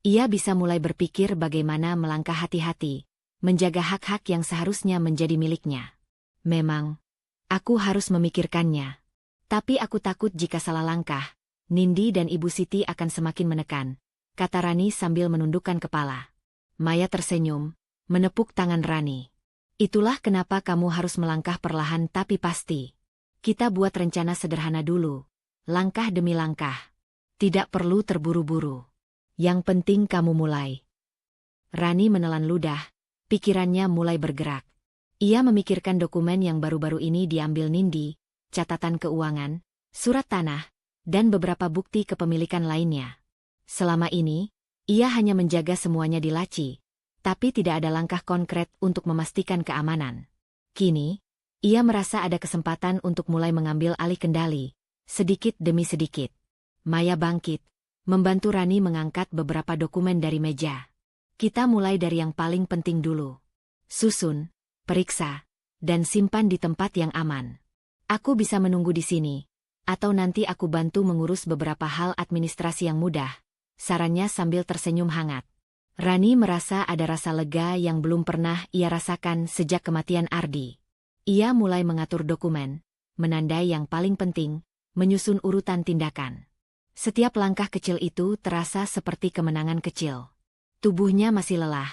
Ia bisa mulai berpikir bagaimana melangkah hati-hati, menjaga hak-hak yang seharusnya menjadi miliknya. Memang, aku harus memikirkannya. Tapi aku takut jika salah langkah, Nindi dan Ibu Siti akan semakin menekan, kata Rani sambil menundukkan kepala. Maya tersenyum, menepuk tangan Rani. Itulah kenapa kamu harus melangkah perlahan tapi pasti. Kita buat rencana sederhana dulu, langkah demi langkah. Tidak perlu terburu-buru. Yang penting kamu mulai. Rani menelan ludah, pikirannya mulai bergerak. Ia memikirkan dokumen yang baru-baru ini diambil Nindi, catatan keuangan, surat tanah, dan beberapa bukti kepemilikan lainnya. Selama ini, ia hanya menjaga semuanya di laci, tapi tidak ada langkah konkret untuk memastikan keamanan. Kini, ia merasa ada kesempatan untuk mulai mengambil alih kendali, sedikit demi sedikit. Maya bangkit, membantu Rani mengangkat beberapa dokumen dari meja. Kita mulai dari yang paling penting dulu. Susun, periksa, dan simpan di tempat yang aman. Aku bisa menunggu di sini, atau nanti aku bantu mengurus beberapa hal administrasi yang mudah, sarannya sambil tersenyum hangat. Rani merasa ada rasa lega yang belum pernah ia rasakan sejak kematian Ardi. Ia mulai mengatur dokumen, menandai yang paling penting, menyusun urutan tindakan. Setiap langkah kecil itu terasa seperti kemenangan kecil. Tubuhnya masih lelah,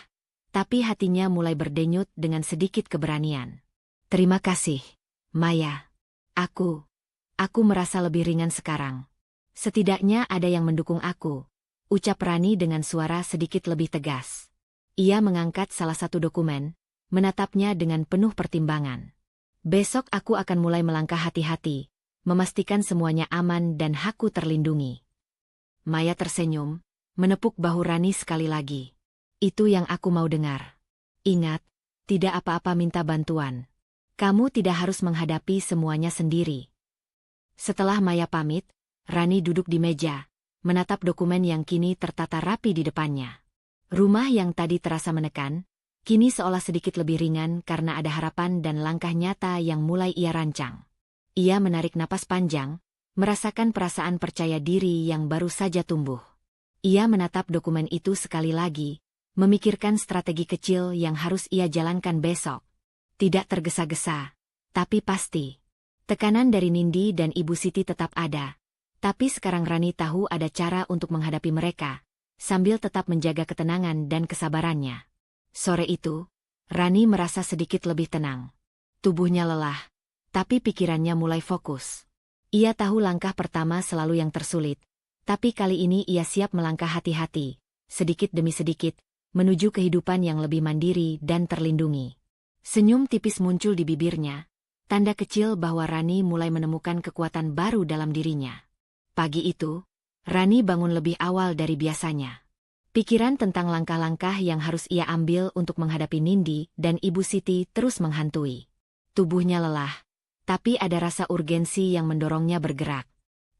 tapi hatinya mulai berdenyut dengan sedikit keberanian. Terima kasih, Maya. Aku merasa lebih ringan sekarang. Setidaknya ada yang mendukung aku, ucap Rani dengan suara sedikit lebih tegas. Ia mengangkat salah satu dokumen, menatapnya dengan penuh pertimbangan. Besok aku akan mulai melangkah hati-hati, memastikan semuanya aman dan hakku terlindungi. Maya tersenyum, menepuk bahu Rani sekali lagi. Itu yang aku mau dengar. Ingat, tidak apa-apa minta bantuan. Kamu tidak harus menghadapi semuanya sendiri. Setelah Maya pamit, Rani duduk di meja, menatap dokumen yang kini tertata rapi di depannya. Rumah yang tadi terasa menekan, kini seolah sedikit lebih ringan karena ada harapan dan langkah nyata yang mulai ia rancang. Ia menarik napas panjang, merasakan perasaan percaya diri yang baru saja tumbuh. Ia menatap dokumen itu sekali lagi, memikirkan strategi kecil yang harus ia jalankan besok. Tidak tergesa-gesa, tapi pasti. Tekanan dari Nindi dan Ibu Siti tetap ada. Tapi sekarang Rani tahu ada cara untuk menghadapi mereka, sambil tetap menjaga ketenangan dan kesabarannya. Sore itu, Rani merasa sedikit lebih tenang. Tubuhnya lelah, tapi pikirannya mulai fokus. Ia tahu langkah pertama selalu yang tersulit, tapi kali ini ia siap melangkah hati-hati, sedikit demi sedikit, menuju kehidupan yang lebih mandiri dan terlindungi. Senyum tipis muncul di bibirnya, tanda kecil bahwa Rani mulai menemukan kekuatan baru dalam dirinya. Pagi itu, Rani bangun lebih awal dari biasanya. Pikiran tentang langkah-langkah yang harus ia ambil untuk menghadapi Nindi dan Ibu Siti terus menghantui. Tubuhnya lelah, tapi ada rasa urgensi yang mendorongnya bergerak.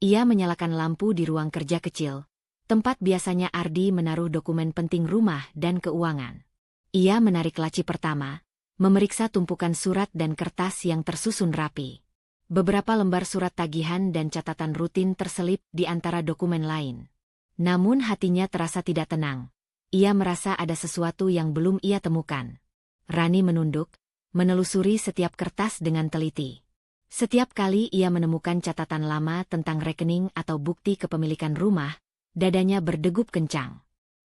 Ia menyalakan lampu di ruang kerja kecil, tempat biasanya Ardi menaruh dokumen penting rumah dan keuangan. Ia menarik laci pertama, memeriksa tumpukan surat dan kertas yang tersusun rapi. Beberapa lembar surat tagihan dan catatan rutin terselip di antara dokumen lain. Namun hatinya terasa tidak tenang. Ia merasa ada sesuatu yang belum ia temukan. Rani menunduk, menelusuri setiap kertas dengan teliti. Setiap kali ia menemukan catatan lama tentang rekening atau bukti kepemilikan rumah, dadanya berdegup kencang.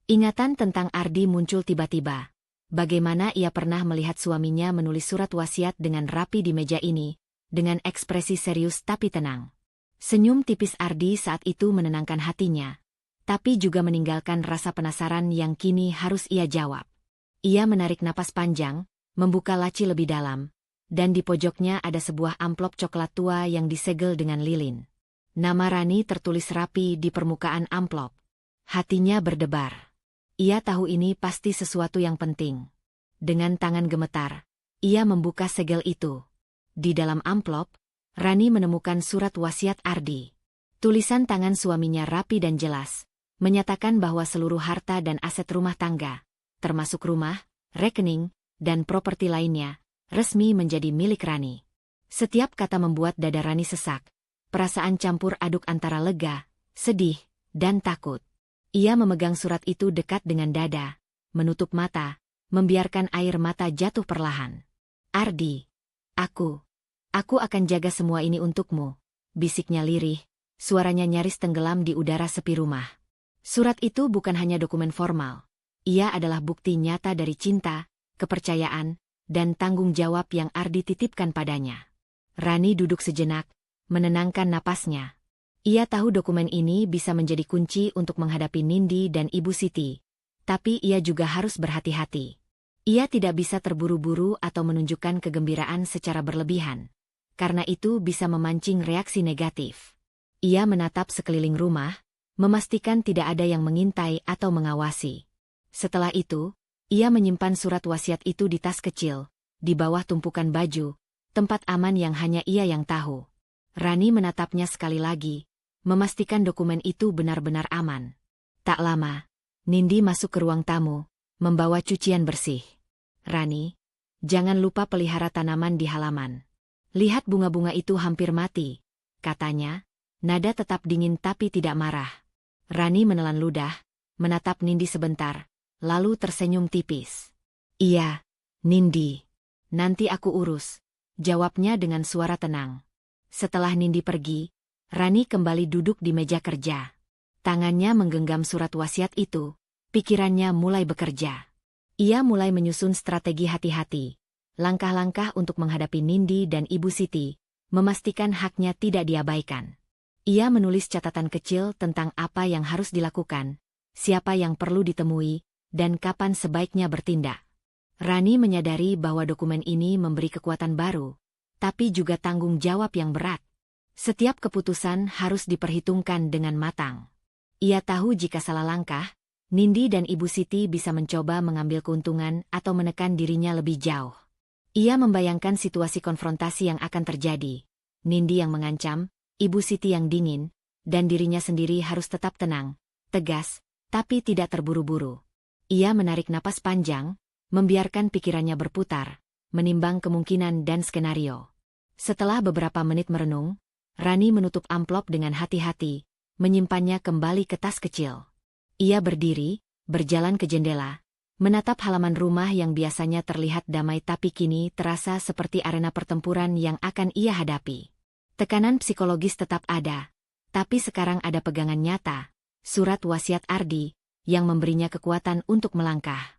Ingatan tentang Ardi muncul tiba-tiba. Bagaimana ia pernah melihat suaminya menulis surat wasiat dengan rapi di meja ini, dengan ekspresi serius tapi tenang. Senyum tipis Ardi saat itu menenangkan hatinya, tapi juga meninggalkan rasa penasaran yang kini harus ia jawab. Ia menarik napas panjang, membuka laci lebih dalam, dan di pojoknya ada sebuah amplop coklat tua yang disegel dengan lilin. Nama Rani tertulis rapi di permukaan amplop. Hatinya berdebar. Ia tahu ini pasti sesuatu yang penting. Dengan tangan gemetar, ia membuka segel itu. Di dalam amplop, Rani menemukan surat wasiat Ardi. Tulisan tangan suaminya rapi dan jelas, menyatakan bahwa seluruh harta dan aset rumah tangga, termasuk rumah, rekening, dan properti lainnya, resmi menjadi milik Rani. Setiap kata membuat dada Rani sesak, perasaan campur aduk antara lega, sedih, dan takut. Ia memegang surat itu dekat dengan dada, menutup mata, membiarkan air mata jatuh perlahan. Ardi, aku akan jaga semua ini untukmu, bisiknya lirih, suaranya nyaris tenggelam di udara sepi rumah. Surat itu bukan hanya dokumen formal. Ia adalah bukti nyata dari cinta, kepercayaan, dan tanggung jawab yang Ardi titipkan padanya. Rani duduk sejenak, menenangkan napasnya. Ia tahu dokumen ini bisa menjadi kunci untuk menghadapi Nindi dan Ibu Siti. Tapi ia juga harus berhati-hati. Ia tidak bisa terburu-buru atau menunjukkan kegembiraan secara berlebihan. Karena itu bisa memancing reaksi negatif. Ia menatap sekeliling rumah, memastikan tidak ada yang mengintai atau mengawasi. Setelah itu, ia menyimpan surat wasiat itu di tas kecil, di bawah tumpukan baju, tempat aman yang hanya ia yang tahu. Rani menatapnya sekali lagi, memastikan dokumen itu benar-benar aman. Tak lama, Nindi masuk ke ruang tamu, membawa cucian bersih. Rani, jangan lupa pelihara tanaman di halaman. Lihat bunga-bunga itu hampir mati, katanya, nada tetap dingin tapi tidak marah. Rani menelan ludah, menatap Nindi sebentar, lalu tersenyum tipis. Iya, Nindi. Nanti aku urus, jawabnya dengan suara tenang. Setelah Nindi pergi, Rani kembali duduk di meja kerja. Tangannya menggenggam surat wasiat itu, pikirannya mulai bekerja. Ia mulai menyusun strategi hati-hati, langkah-langkah untuk menghadapi Nindi dan Ibu Siti, memastikan haknya tidak diabaikan. Ia menulis catatan kecil tentang apa yang harus dilakukan, siapa yang perlu ditemui, dan kapan sebaiknya bertindak. Rani menyadari bahwa dokumen ini memberi kekuatan baru, tapi juga tanggung jawab yang berat. Setiap keputusan harus diperhitungkan dengan matang. Ia tahu jika salah langkah, Nindi dan Ibu Siti bisa mencoba mengambil keuntungan atau menekan dirinya lebih jauh. Ia membayangkan situasi konfrontasi yang akan terjadi. Nindi yang mengancam, Ibu Siti yang dingin, dan dirinya sendiri harus tetap tenang, tegas, tapi tidak terburu-buru. Ia menarik napas panjang, membiarkan pikirannya berputar, menimbang kemungkinan dan skenario. Setelah beberapa menit merenung, Rani menutup amplop dengan hati-hati, menyimpannya kembali ke tas kecil. Ia berdiri, berjalan ke jendela, menatap halaman rumah yang biasanya terlihat damai tapi kini terasa seperti arena pertempuran yang akan ia hadapi. Tekanan psikologis tetap ada, tapi sekarang ada pegangan nyata, surat wasiat Ardi, yang memberinya kekuatan untuk melangkah.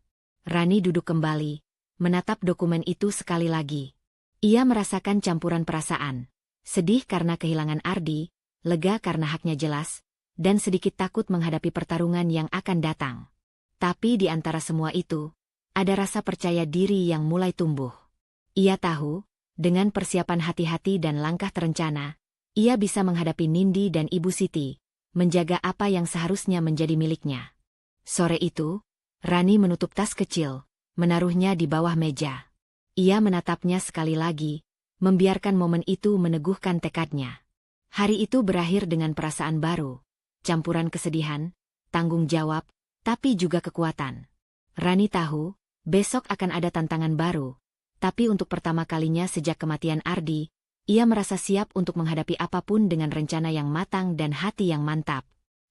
Rani duduk kembali, menatap dokumen itu sekali lagi. Ia merasakan campuran perasaan. Sedih karena kehilangan Ardi, lega karena haknya jelas, dan sedikit takut menghadapi pertarungan yang akan datang. Tapi di antara semua itu, ada rasa percaya diri yang mulai tumbuh. Ia tahu, dengan persiapan hati-hati dan langkah terencana, ia bisa menghadapi Nindi dan Ibu Siti, menjaga apa yang seharusnya menjadi miliknya. Sore itu, Rani menutup tas kecil, menaruhnya di bawah meja. Ia menatapnya sekali lagi, membiarkan momen itu meneguhkan tekadnya. Hari itu berakhir dengan perasaan baru, campuran kesedihan, tanggung jawab, tapi juga kekuatan. Rani tahu, besok akan ada tantangan baru, tapi untuk pertama kalinya sejak kematian Ardi, ia merasa siap untuk menghadapi apapun dengan rencana yang matang dan hati yang mantap.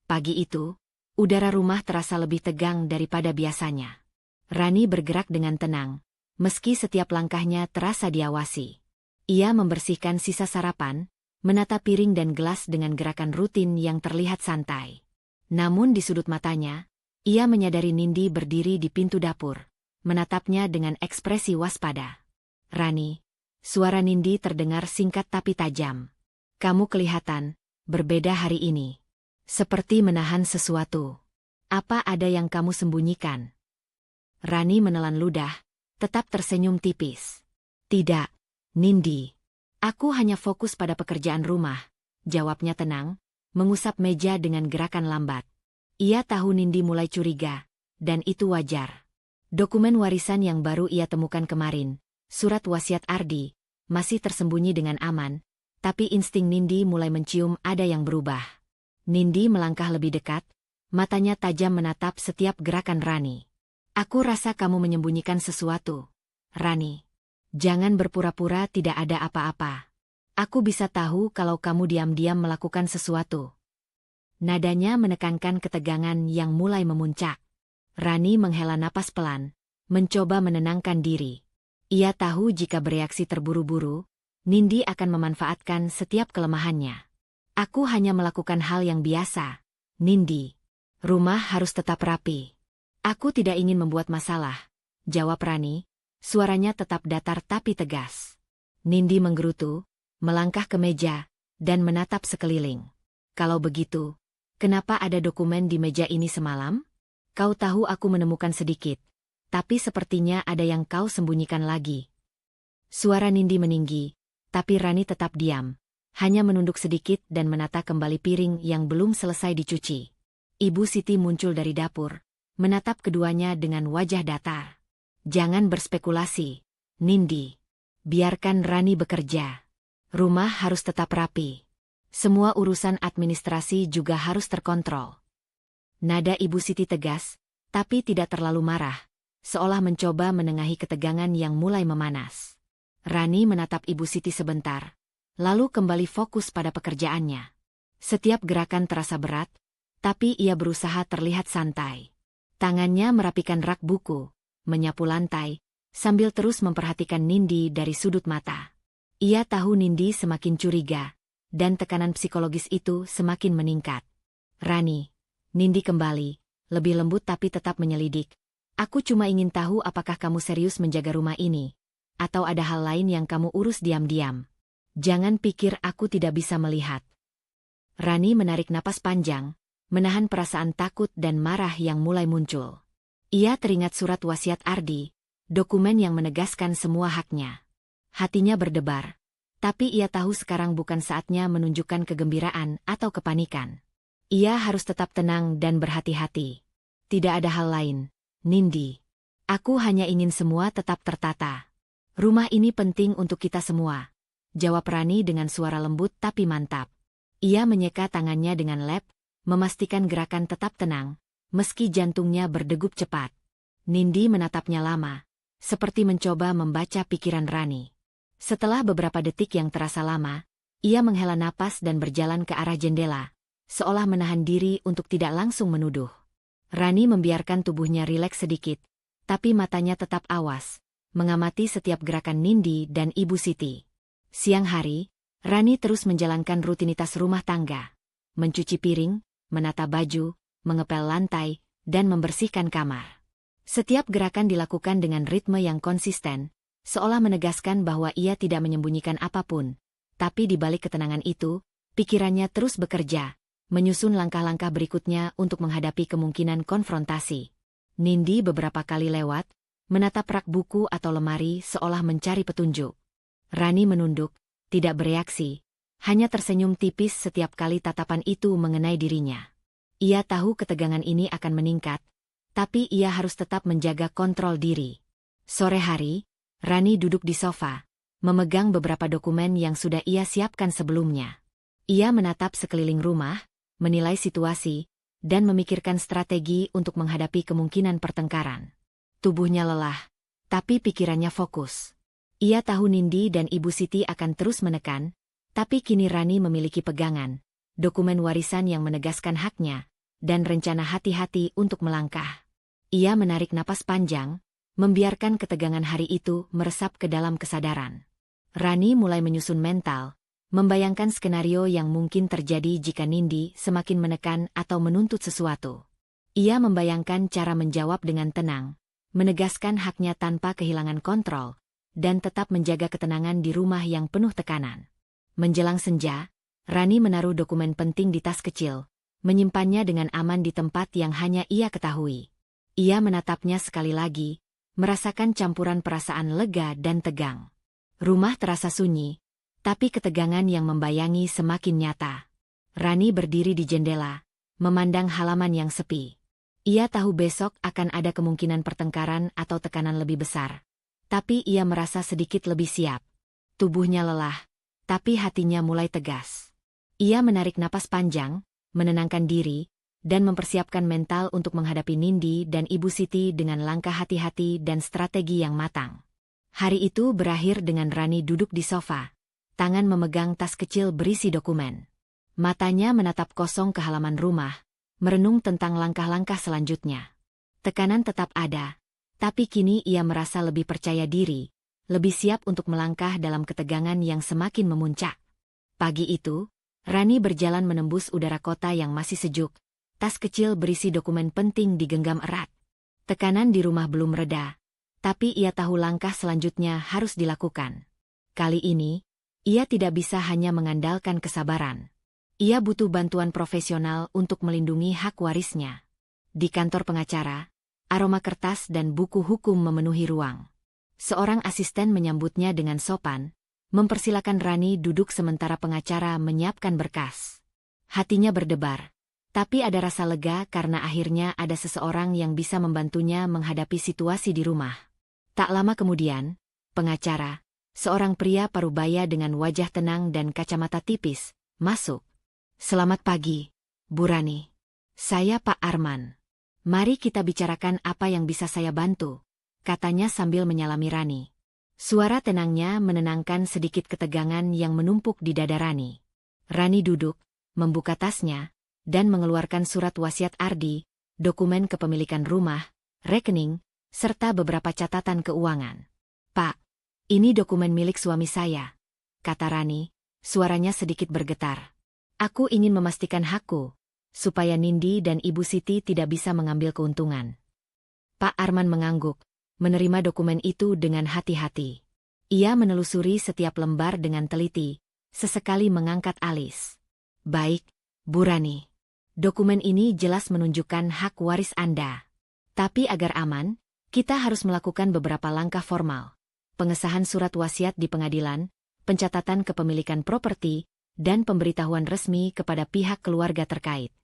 Pagi itu, udara rumah terasa lebih tegang daripada biasanya. Rani bergerak dengan tenang, meski setiap langkahnya terasa diawasi. Ia membersihkan sisa sarapan, menata piring dan gelas dengan gerakan rutin yang terlihat santai. Namun di sudut matanya, ia menyadari Nindi berdiri di pintu dapur, menatapnya dengan ekspresi waspada. "Rani," suara Nindi terdengar singkat tapi tajam. "Kamu kelihatan berbeda hari ini. Seperti menahan sesuatu. Apa ada yang kamu sembunyikan?" Rani menelan ludah, tetap tersenyum tipis. "Tidak, Nindi. Aku hanya fokus pada pekerjaan rumah," jawabnya tenang, mengusap meja dengan gerakan lambat. Ia tahu Nindi mulai curiga, dan itu wajar. Dokumen warisan yang baru ia temukan kemarin, surat wasiat Ardi, masih tersembunyi dengan aman, tapi insting Nindi mulai mencium ada yang berubah. Nindi melangkah lebih dekat, matanya tajam menatap setiap gerakan Rani. "Aku rasa kamu menyembunyikan sesuatu, Rani. Jangan berpura-pura tidak ada apa-apa. Aku bisa tahu kalau kamu diam-diam melakukan sesuatu." Nadanya menekankan ketegangan yang mulai memuncak. Rani menghela napas pelan, mencoba menenangkan diri. Ia tahu jika bereaksi terburu-buru, Nindi akan memanfaatkan setiap kelemahannya. "Aku hanya melakukan hal yang biasa, Nindi. Rumah harus tetap rapi." "Aku tidak ingin membuat masalah," jawab Rani, suaranya tetap datar tapi tegas. Nindi menggerutu, melangkah ke meja, dan menatap sekeliling. "Kalau begitu, kenapa ada dokumen di meja ini semalam? Kau tahu aku menemukan sedikit, tapi sepertinya ada yang kau sembunyikan lagi." Suara Nindi meninggi, tapi Rani tetap diam, hanya menunduk sedikit dan menata kembali piring yang belum selesai dicuci. Ibu Siti muncul dari dapur, menatap keduanya dengan wajah datar. "Jangan berspekulasi, Nindi. Biarkan Rani bekerja. Rumah harus tetap rapi. Semua urusan administrasi juga harus terkontrol." Nada Ibu Siti tegas, tapi tidak terlalu marah, seolah mencoba menengahi ketegangan yang mulai memanas. Rani menatap Ibu Siti sebentar, lalu kembali fokus pada pekerjaannya. Setiap gerakan terasa berat, tapi ia berusaha terlihat santai. Tangannya merapikan rak buku, menyapu lantai, sambil terus memperhatikan Nindi dari sudut mata. Ia tahu Nindi semakin curiga, dan tekanan psikologis itu semakin meningkat. "Rani," Nindi kembali, lebih lembut tapi tetap menyelidik. "Aku cuma ingin tahu apakah kamu serius menjaga rumah ini, atau ada hal lain yang kamu urus diam-diam. Jangan pikir aku tidak bisa melihat." Rani menarik napas panjang, menahan perasaan takut dan marah yang mulai muncul. Ia teringat surat wasiat Ardi, dokumen yang menegaskan semua haknya. Hatinya berdebar, tapi ia tahu sekarang bukan saatnya menunjukkan kegembiraan atau kepanikan. Ia harus tetap tenang dan berhati-hati. "Tidak ada hal lain, Nindi. Aku hanya ingin semua tetap tertata. Rumah ini penting untuk kita semua," jawab Rani dengan suara lembut tapi mantap. Ia menyeka tangannya dengan lep, memastikan gerakan tetap tenang, meski jantungnya berdegup cepat. Nindi menatapnya lama, seperti mencoba membaca pikiran Rani. Setelah beberapa detik yang terasa lama, ia menghela napas dan berjalan ke arah jendela, seolah menahan diri untuk tidak langsung menuduh. Rani membiarkan tubuhnya rileks sedikit, tapi matanya tetap awas, mengamati setiap gerakan Nindi dan Ibu Siti. Siang hari, Rani terus menjalankan rutinitas rumah tangga, mencuci piring, menata baju, mengepel lantai, dan membersihkan kamar. Setiap gerakan dilakukan dengan ritme yang konsisten, seolah menegaskan bahwa ia tidak menyembunyikan apapun. Tapi di balik ketenangan itu, pikirannya terus bekerja, menyusun langkah-langkah berikutnya untuk menghadapi kemungkinan konfrontasi. Nindi beberapa kali lewat, menatap rak buku atau lemari seolah mencari petunjuk. Rani menunduk, tidak bereaksi, hanya tersenyum tipis setiap kali tatapan itu mengenai dirinya. Ia tahu ketegangan ini akan meningkat, tapi ia harus tetap menjaga kontrol diri. Sore hari, Rani duduk di sofa, memegang beberapa dokumen yang sudah ia siapkan sebelumnya. Ia menatap sekeliling rumah, menilai situasi, dan memikirkan strategi untuk menghadapi kemungkinan pertengkaran. Tubuhnya lelah, tapi pikirannya fokus. Ia tahu Nindi dan Ibu Siti akan terus menekan, tapi kini Rani memiliki pegangan, dokumen warisan yang menegaskan haknya, dan rencana hati-hati untuk melangkah. Ia menarik napas panjang, membiarkan ketegangan hari itu meresap ke dalam kesadaran. Rani mulai menyusun mental, membayangkan skenario yang mungkin terjadi jika Nindi semakin menekan atau menuntut sesuatu. Ia membayangkan cara menjawab dengan tenang, menegaskan haknya tanpa kehilangan kontrol, dan tetap menjaga ketenangan di rumah yang penuh tekanan. Menjelang senja, Rani menaruh dokumen penting di tas kecil, menyimpannya dengan aman di tempat yang hanya ia ketahui. Ia menatapnya sekali lagi, merasakan campuran perasaan lega dan tegang. Rumah terasa sunyi, tapi ketegangan yang membayangi semakin nyata. Rani berdiri di jendela, memandang halaman yang sepi. Ia tahu besok akan ada kemungkinan pertengkaran atau tekanan lebih besar. Tapi ia merasa sedikit lebih siap. Tubuhnya lelah, tapi hatinya mulai tegas. Ia menarik napas panjang, menenangkan diri, dan mempersiapkan mental untuk menghadapi Nindi dan Ibu Siti dengan langkah hati-hati dan strategi yang matang. Hari itu berakhir dengan Rani duduk di sofa, tangan memegang tas kecil berisi dokumen. Matanya menatap kosong ke halaman rumah, merenung tentang langkah-langkah selanjutnya. Tekanan tetap ada, tapi kini ia merasa lebih percaya diri, lebih siap untuk melangkah dalam ketegangan yang semakin memuncak. Pagi itu, Rani berjalan menembus udara kota yang masih sejuk, tas kecil berisi dokumen penting digenggam erat. Tekanan di rumah belum reda, tapi ia tahu langkah selanjutnya harus dilakukan. Kali ini, ia tidak bisa hanya mengandalkan kesabaran. Ia butuh bantuan profesional untuk melindungi hak warisnya. Di kantor pengacara, aroma kertas dan buku hukum memenuhi ruang. Seorang asisten menyambutnya dengan sopan, mempersilakan Rani duduk sementara pengacara menyiapkan berkas. Hatinya berdebar, tapi ada rasa lega karena akhirnya ada seseorang yang bisa membantunya menghadapi situasi di rumah. Tak lama kemudian, pengacara, seorang pria parubaya dengan wajah tenang dan kacamata tipis, masuk. "Selamat pagi, Bu Rani. Saya Pak Arman. Mari kita bicarakan apa yang bisa saya bantu," katanya sambil menyalami Rani. Suara tenangnya menenangkan sedikit ketegangan yang menumpuk di dada Rani. Rani duduk, membuka tasnya, dan mengeluarkan surat wasiat Ardi, dokumen kepemilikan rumah, rekening, serta beberapa catatan keuangan. "Pak, ini dokumen milik suami saya," kata Rani, suaranya sedikit bergetar. "Aku ingin memastikan hakku, supaya Nindi dan Ibu Siti tidak bisa mengambil keuntungan." Pak Arman mengangguk, menerima dokumen itu dengan hati-hati. Ia menelusuri setiap lembar dengan teliti, sesekali mengangkat alis. "Baik, Bu Rani. Dokumen ini jelas menunjukkan hak waris Anda. Tapi agar aman, kita harus melakukan beberapa langkah formal. Pengesahan surat wasiat di pengadilan, pencatatan kepemilikan properti, dan pemberitahuan resmi kepada pihak keluarga terkait."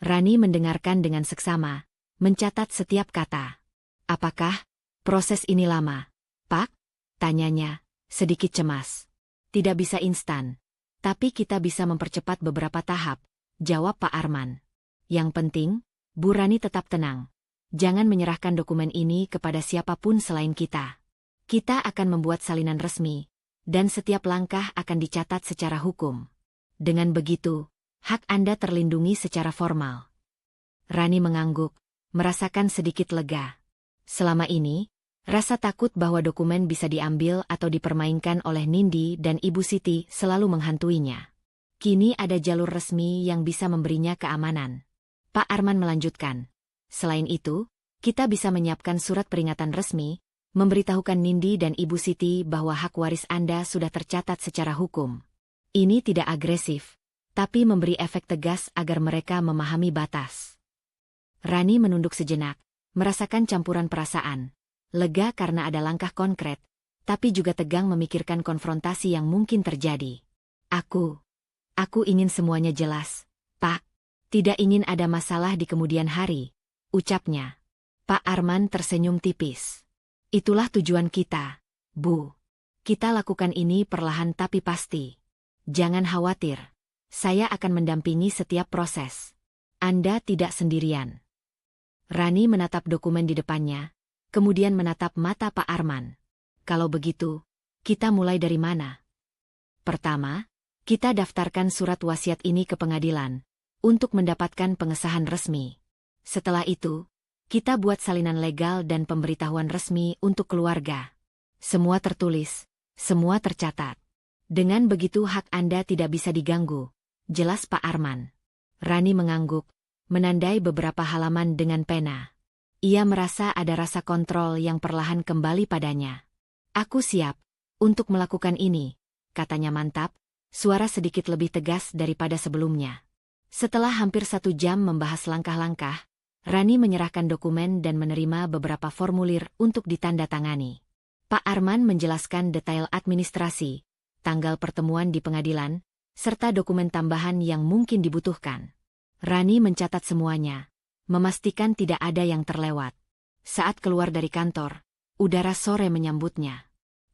Rani mendengarkan dengan seksama, mencatat setiap kata. "Apakah proses ini lama, Pak?" tanyanya, sedikit cemas. "Tidak bisa instan, tapi kita bisa mempercepat beberapa tahap," jawab Pak Arman. "Yang penting, Bu Rani tetap tenang. Jangan menyerahkan dokumen ini kepada siapapun selain kita. Kita akan membuat salinan resmi, dan setiap langkah akan dicatat secara hukum. Dengan begitu, hak Anda terlindungi secara formal." Rani mengangguk, merasakan sedikit lega. Selama ini, rasa takut bahwa dokumen bisa diambil atau dipermainkan oleh Nindi dan Ibu Siti selalu menghantuinya. Kini ada jalur resmi yang bisa memberinya keamanan. Pak Arman melanjutkan. "Selain itu, Kita bisa menyiapkan surat peringatan resmi, memberitahukan Nindi dan Ibu Siti bahwa hak waris Anda sudah tercatat secara hukum. Ini tidak agresif, tapi memberi efek tegas agar mereka memahami batas. Rani menunduk sejenak, merasakan campuran perasaan. Lega karena ada langkah konkret, tapi juga tegang memikirkan konfrontasi yang mungkin terjadi. Aku ingin semuanya jelas, Pak. Tidak ingin ada masalah di kemudian hari, ucapnya. Pak Arman tersenyum tipis. Itulah tujuan kita, Bu. Kita lakukan ini perlahan tapi pasti. Jangan khawatir. Saya akan mendampingi setiap proses. Anda tidak sendirian. Rani menatap dokumen di depannya, kemudian menatap mata Pak Arman. Kalau begitu, kita mulai dari mana? Pertama, kita daftarkan surat wasiat ini ke pengadilan, untuk mendapatkan pengesahan resmi. Setelah itu, kita buat salinan legal dan pemberitahuan resmi untuk keluarga. Semua tertulis, semua tercatat. Dengan begitu hak Anda tidak bisa diganggu, jelas Pak Arman. Rani mengangguk, menandai beberapa halaman dengan pena. Ia merasa ada rasa kontrol yang perlahan kembali padanya. Aku siap untuk melakukan ini, katanya mantap, suara sedikit lebih tegas daripada sebelumnya. Setelah hampir 1 jam membahas langkah-langkah, Rani menyerahkan dokumen dan menerima beberapa formulir untuk ditandatangani. Pak Arman menjelaskan detail administrasi, tanggal pertemuan di pengadilan, serta dokumen tambahan yang mungkin dibutuhkan. Rani mencatat semuanya, memastikan tidak ada yang terlewat. Saat keluar dari kantor, udara sore menyambutnya.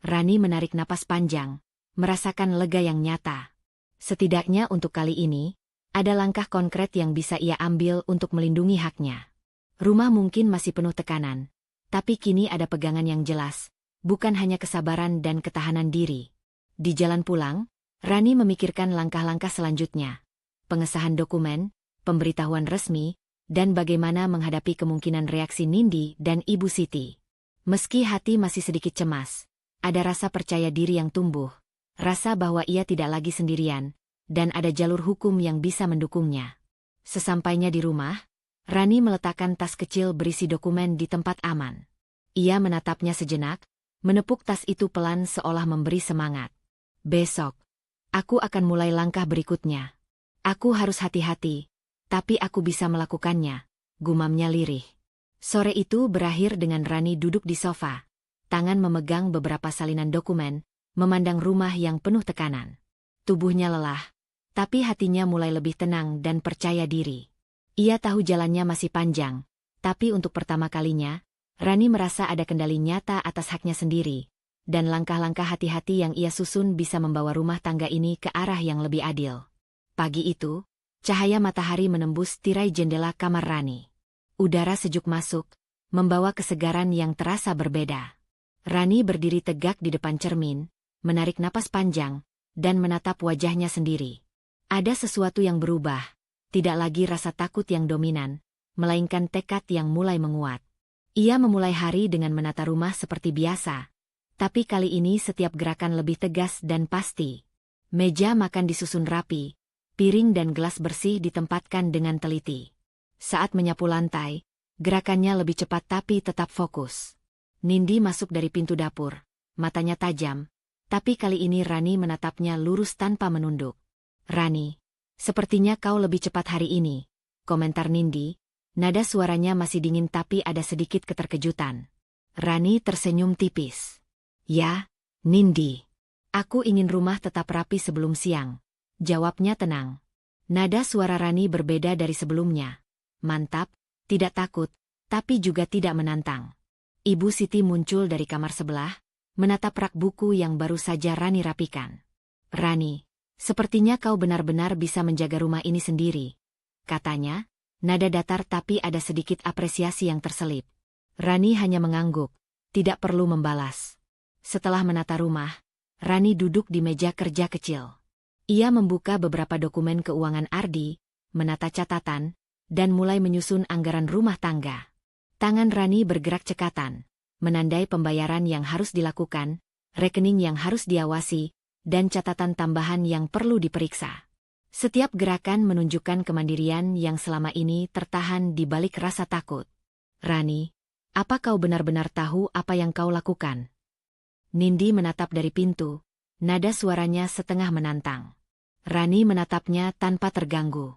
Rani menarik napas panjang, merasakan lega yang nyata. Setidaknya untuk kali ini, ada langkah konkret yang bisa ia ambil untuk melindungi haknya. Rumah mungkin masih penuh tekanan, tapi kini ada pegangan yang jelas, bukan hanya kesabaran dan ketahanan diri. Di jalan pulang, Rani memikirkan langkah-langkah selanjutnya. Pengesahan dokumen, pemberitahuan resmi, dan bagaimana menghadapi kemungkinan reaksi Nindi dan Ibu Siti. Meski hati masih sedikit cemas, ada rasa percaya diri yang tumbuh, rasa bahwa ia tidak lagi sendirian, dan ada jalur hukum yang bisa mendukungnya. Sesampainya di rumah, Rani meletakkan tas kecil berisi dokumen di tempat aman. Ia menatapnya sejenak, menepuk tas itu pelan seolah memberi semangat. Besok, aku akan mulai langkah berikutnya. Aku harus hati-hati, tapi aku bisa melakukannya, gumamnya lirih. Sore itu berakhir dengan Rani duduk di sofa, tangan memegang beberapa salinan dokumen, memandang rumah yang penuh tekanan. Tubuhnya lelah, tapi hatinya mulai lebih tenang dan percaya diri. Ia tahu jalannya masih panjang, tapi untuk pertama kalinya, Rani merasa ada kendali nyata atas haknya sendiri, dan langkah-langkah hati-hati yang ia susun bisa membawa rumah tangga ini ke arah yang lebih adil. Pagi itu, cahaya matahari menembus tirai jendela kamar Rani. Udara sejuk masuk, membawa kesegaran yang terasa berbeda. Rani berdiri tegak di depan cermin, menarik napas panjang, dan menatap wajahnya sendiri. Ada sesuatu yang berubah, tidak lagi rasa takut yang dominan, melainkan tekad yang mulai menguat. Ia memulai hari dengan menata rumah seperti biasa, tapi kali ini setiap gerakan lebih tegas dan pasti. Meja makan disusun rapi, piring dan gelas bersih ditempatkan dengan teliti. Saat menyapu lantai, gerakannya lebih cepat tapi tetap fokus. Nindi masuk dari pintu dapur, matanya tajam, tapi kali ini Rani menatapnya lurus tanpa menunduk. Rani, sepertinya kau lebih cepat hari ini, komentar Nindi, nada suaranya masih dingin tapi ada sedikit keterkejutan. Rani tersenyum tipis. Ya, Nindi. Aku ingin rumah tetap rapi sebelum siang, jawabnya tenang. Nada suara Rani berbeda dari sebelumnya. Mantap, tidak takut, tapi juga tidak menantang. Ibu Siti muncul dari kamar sebelah, menatap rak buku yang baru saja Rani rapikan. Rani, sepertinya kau benar-benar bisa menjaga rumah ini sendiri, katanya, nada datar tapi ada sedikit apresiasi yang terselip. Rani hanya mengangguk, tidak perlu membalas. Setelah menata rumah, Rani duduk di meja kerja kecil. Ia membuka beberapa dokumen keuangan Ardi, menata catatan, dan mulai menyusun anggaran rumah tangga. Tangan Rani bergerak cekatan, menandai pembayaran yang harus dilakukan, rekening yang harus diawasi, dan catatan tambahan yang perlu diperiksa. Setiap gerakan menunjukkan kemandirian yang selama ini tertahan di balik rasa takut. Rani, apa kau benar-benar tahu apa yang kau lakukan? Nindi menatap dari pintu, nada suaranya setengah menantang. Rani menatapnya tanpa terganggu.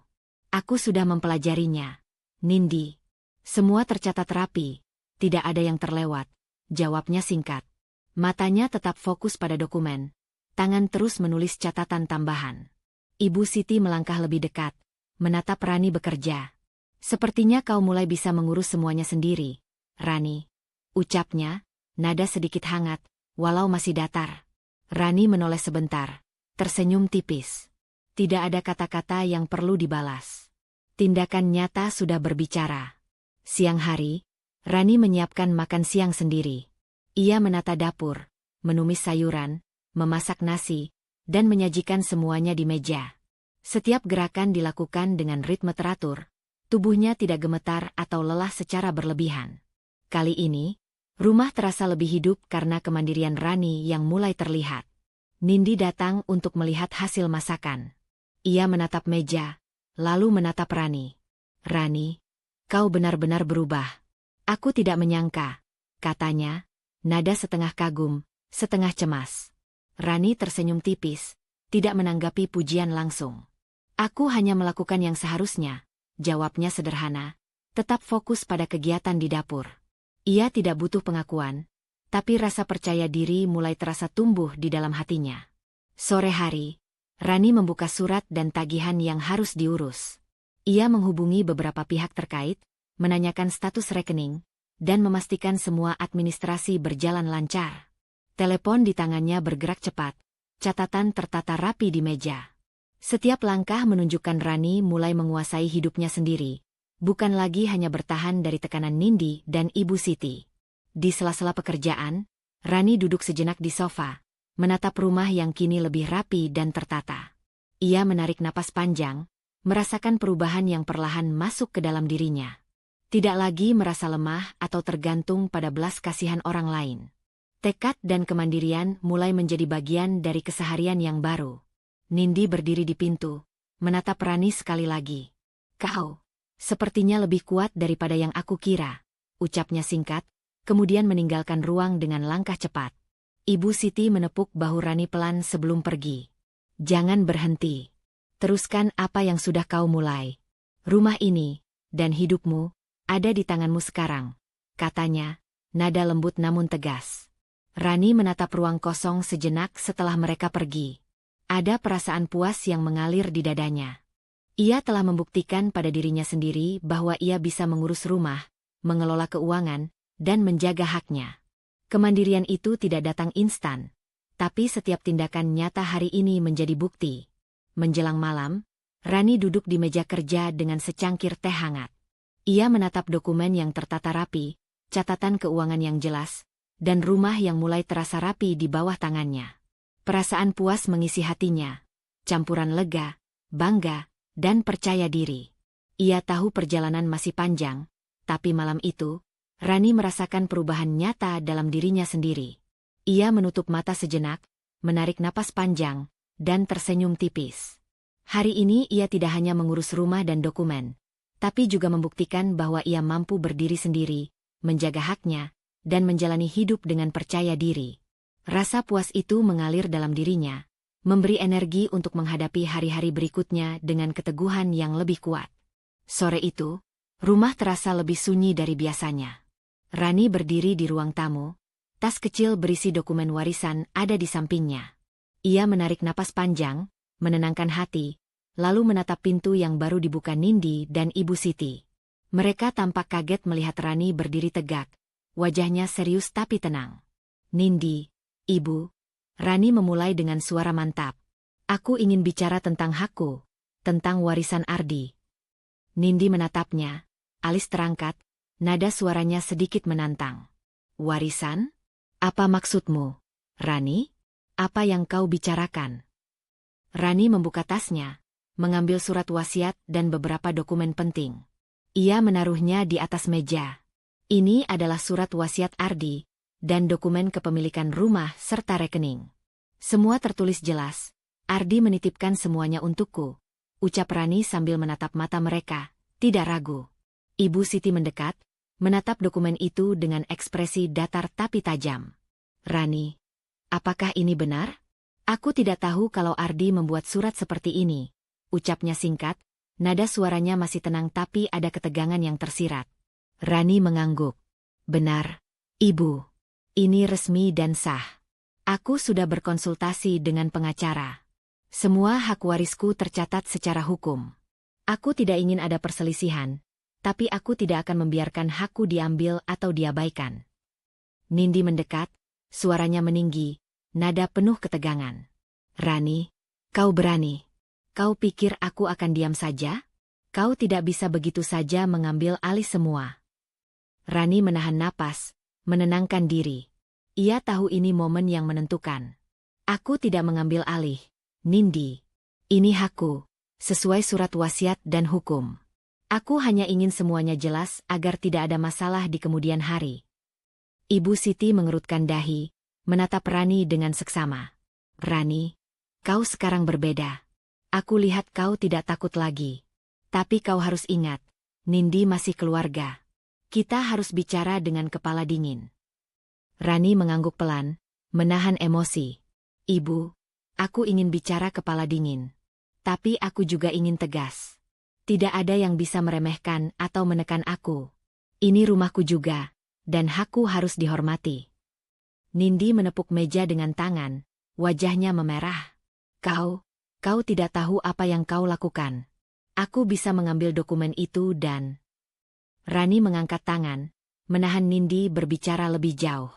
Aku sudah mempelajarinya. Nindi. Semua tercatat rapi, tidak ada yang terlewat. Jawabnya singkat. Matanya tetap fokus pada dokumen. Tangan terus menulis catatan tambahan. Ibu Siti melangkah lebih dekat, menatap Rani bekerja. Sepertinya kau mulai bisa mengurus semuanya sendiri, Rani. Ucapnya, nada sedikit hangat, walau masih datar. Rani menoleh sebentar, tersenyum tipis. Tidak ada kata-kata yang perlu dibalas. Tindakan nyata sudah berbicara. Siang hari, Rani menyiapkan makan siang sendiri. Ia menata dapur, menumis sayuran, memasak nasi, dan menyajikan semuanya di meja. Setiap gerakan dilakukan dengan ritme teratur, tubuhnya tidak gemetar atau lelah secara berlebihan. Kali ini, rumah terasa lebih hidup karena kemandirian Rani yang mulai terlihat. Nindi datang untuk melihat hasil masakan. Ia menatap meja, lalu menatap Rani. Rani, kau benar-benar berubah. Aku tidak menyangka, katanya, nada setengah kagum, setengah cemas. Rani tersenyum tipis, tidak menanggapi pujian langsung. Aku hanya melakukan yang seharusnya, jawabnya sederhana, tetap fokus pada kegiatan di dapur. Ia tidak butuh pengakuan, tapi rasa percaya diri mulai terasa tumbuh di dalam hatinya. Sore hari, Rani membuka surat dan tagihan yang harus diurus. Ia menghubungi beberapa pihak terkait, menanyakan status rekening, dan memastikan semua administrasi berjalan lancar. Telepon di tangannya bergerak cepat, catatan tertata rapi di meja. Setiap langkah menunjukkan Rani mulai menguasai hidupnya sendiri, bukan lagi hanya bertahan dari tekanan Nindi dan Ibu Siti. Di sela-sela pekerjaan, Rani duduk sejenak di sofa, menatap rumah yang kini lebih rapi dan tertata. Ia menarik napas panjang, merasakan perubahan yang perlahan masuk ke dalam dirinya. Tidak lagi merasa lemah atau tergantung pada belas kasihan orang lain. Tekad dan kemandirian mulai menjadi bagian dari keseharian yang baru. Nindi berdiri di pintu, menatap Rani sekali lagi. Kau, sepertinya lebih kuat daripada yang aku kira, ucapnya singkat, kemudian meninggalkan ruang dengan langkah cepat. Ibu Siti menepuk bahu Rani pelan sebelum pergi. Jangan berhenti. Teruskan apa yang sudah kau mulai. Rumah ini, dan hidupmu, ada di tanganmu sekarang, katanya, nada lembut namun tegas. Rani menatap ruang kosong sejenak setelah mereka pergi. Ada perasaan puas yang mengalir di dadanya. Ia telah membuktikan pada dirinya sendiri bahwa ia bisa mengurus rumah, mengelola keuangan, dan menjaga haknya. Kemandirian itu tidak datang instan, tapi setiap tindakan nyata hari ini menjadi bukti. Menjelang malam, Rani duduk di meja kerja dengan secangkir teh hangat. Ia menatap dokumen yang tertata rapi, catatan keuangan yang jelas, dan rumah yang mulai terasa rapi di bawah tangannya. Perasaan puas mengisi hatinya, campuran lega, bangga, dan percaya diri. Ia tahu perjalanan masih panjang, tapi malam itu, Rani merasakan perubahan nyata dalam dirinya sendiri. Ia menutup mata sejenak, menarik napas panjang, dan tersenyum tipis. Hari ini ia tidak hanya mengurus rumah dan dokumen, tapi juga membuktikan bahwa ia mampu berdiri sendiri, menjaga haknya, dan menjalani hidup dengan percaya diri. Rasa puas itu mengalir dalam dirinya, memberi energi untuk menghadapi hari-hari berikutnya dengan keteguhan yang lebih kuat. Sore itu, rumah terasa lebih sunyi dari biasanya. Rani berdiri di ruang tamu, tas kecil berisi dokumen warisan ada di sampingnya. Ia menarik napas panjang, menenangkan hati, lalu menatap pintu yang baru dibuka Nindi dan Ibu Siti. Mereka tampak kaget melihat Rani berdiri tegak, wajahnya serius tapi tenang. Nindi, Ibu, Rani memulai dengan suara mantap. Aku ingin bicara tentang hakku, tentang warisan Ardi. Nindi menatapnya, alis terangkat, nada suaranya sedikit menantang. Warisan? Apa maksudmu, Rani? Apa yang kau bicarakan? Rani membuka tasnya, mengambil surat wasiat dan beberapa dokumen penting. Ia menaruhnya di atas meja. Ini adalah surat wasiat Ardi, dan dokumen kepemilikan rumah serta rekening. Semua tertulis jelas, Ardi menitipkan semuanya untukku, ucap Rani sambil menatap mata mereka, tidak ragu. Ibu Siti mendekat, menatap dokumen itu dengan ekspresi datar tapi tajam. Rani, apakah ini benar? Aku tidak tahu kalau Ardi membuat surat seperti ini. Ucapnya singkat, nada suaranya masih tenang tapi ada ketegangan yang tersirat. Rani mengangguk. Benar, Ibu. Ini resmi dan sah. Aku sudah berkonsultasi dengan pengacara. Semua hak warisku tercatat secara hukum. Aku tidak ingin ada perselisihan, tapi aku tidak akan membiarkan hakku diambil atau diabaikan. Nindi mendekat, suaranya meninggi, nada penuh ketegangan. Rani, kau berani. Kau pikir aku akan diam saja? Kau tidak bisa begitu saja mengambil alih semua. Rani menahan napas, menenangkan diri. Ia tahu ini momen yang menentukan. Aku tidak mengambil alih, Nindi. Ini hakku, sesuai surat wasiat dan hukum. Aku hanya ingin semuanya jelas agar tidak ada masalah di kemudian hari. Ibu Siti mengerutkan dahi, menatap Rani dengan seksama. Rani, kau sekarang berbeda. Aku lihat kau tidak takut lagi. Tapi kau harus ingat, Nindi masih keluarga. Kita harus bicara dengan kepala dingin. Rani mengangguk pelan, menahan emosi. Ibu, aku ingin bicara kepala dingin. Tapi aku juga ingin tegas. Tidak ada yang bisa meremehkan atau menekan aku. Ini rumahku juga, dan hakku harus dihormati. Nindi menepuk meja dengan tangan, wajahnya memerah. Kau tidak tahu apa yang kau lakukan. Aku bisa mengambil dokumen itu dan... Rani mengangkat tangan, menahan Nindi berbicara lebih jauh.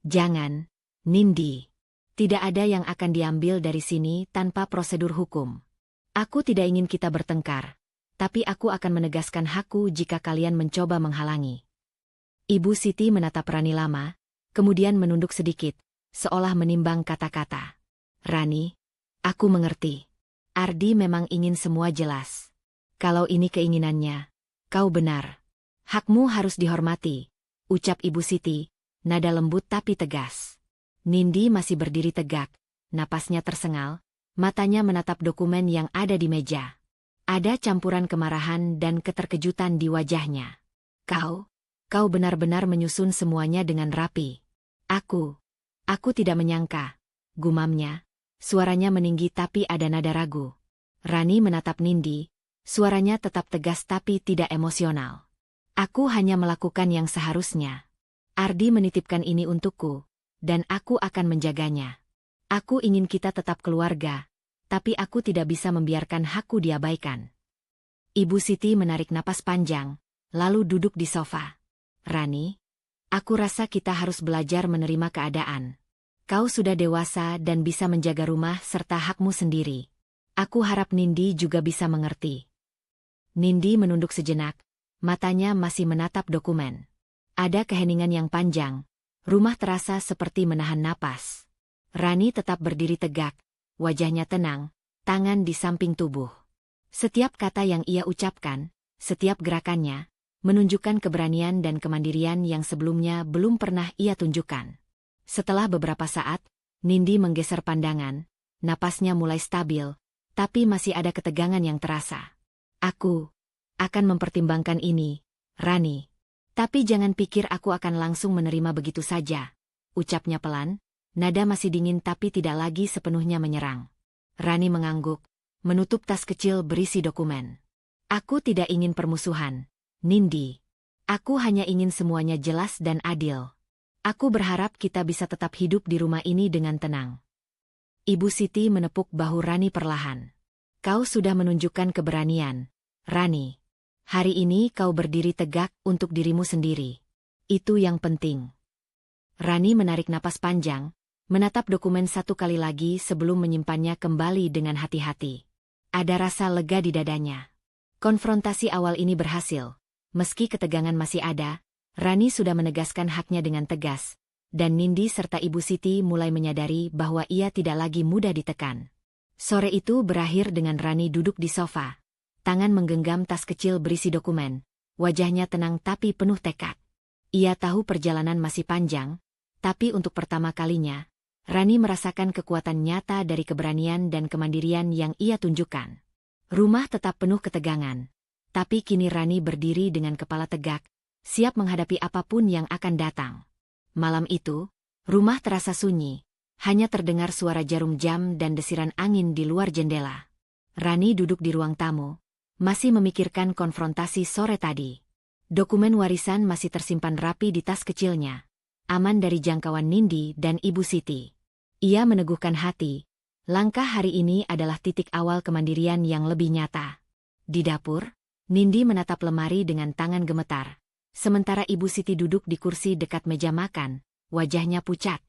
Jangan, Nindi. Tidak ada yang akan diambil dari sini tanpa prosedur hukum. Aku tidak ingin kita bertengkar, tapi aku akan menegaskan hakku jika kalian mencoba menghalangi. Ibu Siti menatap Rani lama, kemudian menunduk sedikit, seolah menimbang kata-kata. Rani, aku mengerti. Ardi memang ingin semua jelas. Kalau ini keinginannya, kau benar. Hakmu harus dihormati, ucap Ibu Siti, nada lembut tapi tegas. Nindi masih berdiri tegak, napasnya tersengal, matanya menatap dokumen yang ada di meja. Ada campuran kemarahan dan keterkejutan di wajahnya. Kau benar-benar menyusun semuanya dengan rapi. Aku tidak menyangka, gumamnya. Suaranya meninggi tapi ada nada ragu. Rani menatap Nindi, suaranya tetap tegas tapi tidak emosional. Aku hanya melakukan yang seharusnya. Ardi menitipkan ini untukku, dan aku akan menjaganya. Aku ingin kita tetap keluarga, tapi aku tidak bisa membiarkan hakku diabaikan. Ibu Siti menarik napas panjang, lalu duduk di sofa. Rani, aku rasa kita harus belajar menerima keadaan. Kau sudah dewasa dan bisa menjaga rumah serta hakmu sendiri. Aku harap Nindi juga bisa mengerti. Nindi menunduk sejenak, matanya masih menatap dokumen. Ada keheningan yang panjang, rumah terasa seperti menahan napas. Rani tetap berdiri tegak, wajahnya tenang, tangan di samping tubuh. Setiap kata yang ia ucapkan, setiap gerakannya, menunjukkan keberanian dan kemandirian yang sebelumnya belum pernah ia tunjukkan. Setelah beberapa saat, Nindi menggeser pandangan, napasnya mulai stabil, tapi masih ada ketegangan yang terasa. Aku akan mempertimbangkan ini, Rani. Tapi jangan pikir aku akan langsung menerima begitu saja, ucapnya pelan, nada masih dingin tapi tidak lagi sepenuhnya menyerang. Rani mengangguk, menutup tas kecil berisi dokumen. Aku tidak ingin permusuhan, Nindi. Aku hanya ingin semuanya jelas dan adil. Aku berharap kita bisa tetap hidup di rumah ini dengan tenang. Ibu Siti menepuk bahu Rani perlahan. Kau sudah menunjukkan keberanian, Rani. Hari ini kau berdiri tegak untuk dirimu sendiri. Itu yang penting. Rani menarik napas panjang, menatap dokumen satu kali lagi sebelum menyimpannya kembali dengan hati-hati. Ada rasa lega di dadanya. Konfrontasi awal ini berhasil. Meski ketegangan masih ada, Rani sudah menegaskan haknya dengan tegas, dan Nindi serta Ibu Siti mulai menyadari bahwa ia tidak lagi mudah ditekan. Sore itu berakhir dengan Rani duduk di sofa, tangan menggenggam tas kecil berisi dokumen, wajahnya tenang tapi penuh tekad. Ia tahu perjalanan masih panjang, tapi untuk pertama kalinya, Rani merasakan kekuatan nyata dari keberanian dan kemandirian yang ia tunjukkan. Rumah tetap penuh ketegangan, tapi kini Rani berdiri dengan kepala tegak, siap menghadapi apapun yang akan datang. Malam itu, rumah terasa sunyi, hanya terdengar suara jarum jam dan desiran angin di luar jendela. Rani duduk di ruang tamu, masih memikirkan konfrontasi sore tadi. Dokumen warisan masih tersimpan rapi di tas kecilnya, aman dari jangkauan Nindi dan Ibu Siti. Ia meneguhkan hati, langkah hari ini adalah titik awal kemandirian yang lebih nyata. Di dapur, Nindi menatap lemari dengan tangan gemetar, sementara Ibu Siti duduk di kursi dekat meja makan, wajahnya pucat.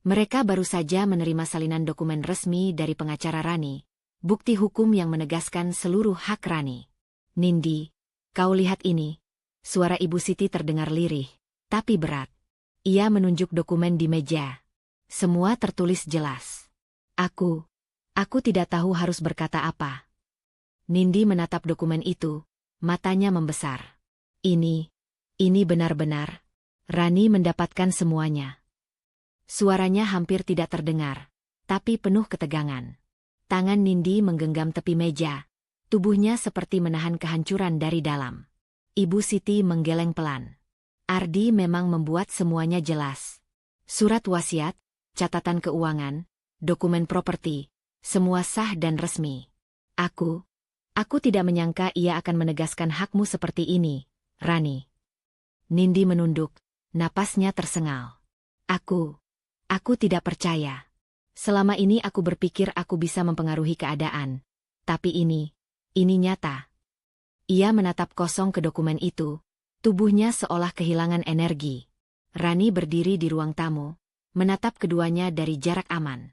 Mereka baru saja menerima salinan dokumen resmi dari pengacara Rani, bukti hukum yang menegaskan seluruh hak Rani. Nindi, kau lihat ini. Suara Ibu Siti terdengar lirih, tapi berat. Ia menunjuk dokumen di meja. Semua tertulis jelas. Aku tidak tahu harus berkata apa. Nindi menatap dokumen itu, matanya membesar. Ini benar-benar. Rani mendapatkan semuanya. Suaranya hampir tidak terdengar, tapi penuh ketegangan. Tangan Nindi menggenggam tepi meja, tubuhnya seperti menahan kehancuran dari dalam. Ibu Siti menggeleng pelan. Ardi memang membuat semuanya jelas. Surat wasiat, catatan keuangan, dokumen properti, semua sah dan resmi. Aku tidak menyangka ia akan menegaskan hakmu seperti ini, Rani. Nindi menunduk, napasnya tersengal. Aku tidak percaya. Selama ini aku berpikir aku bisa mempengaruhi keadaan. Tapi ini nyata. Ia menatap kosong ke dokumen itu, tubuhnya seolah kehilangan energi. Rani berdiri di ruang tamu, menatap keduanya dari jarak aman.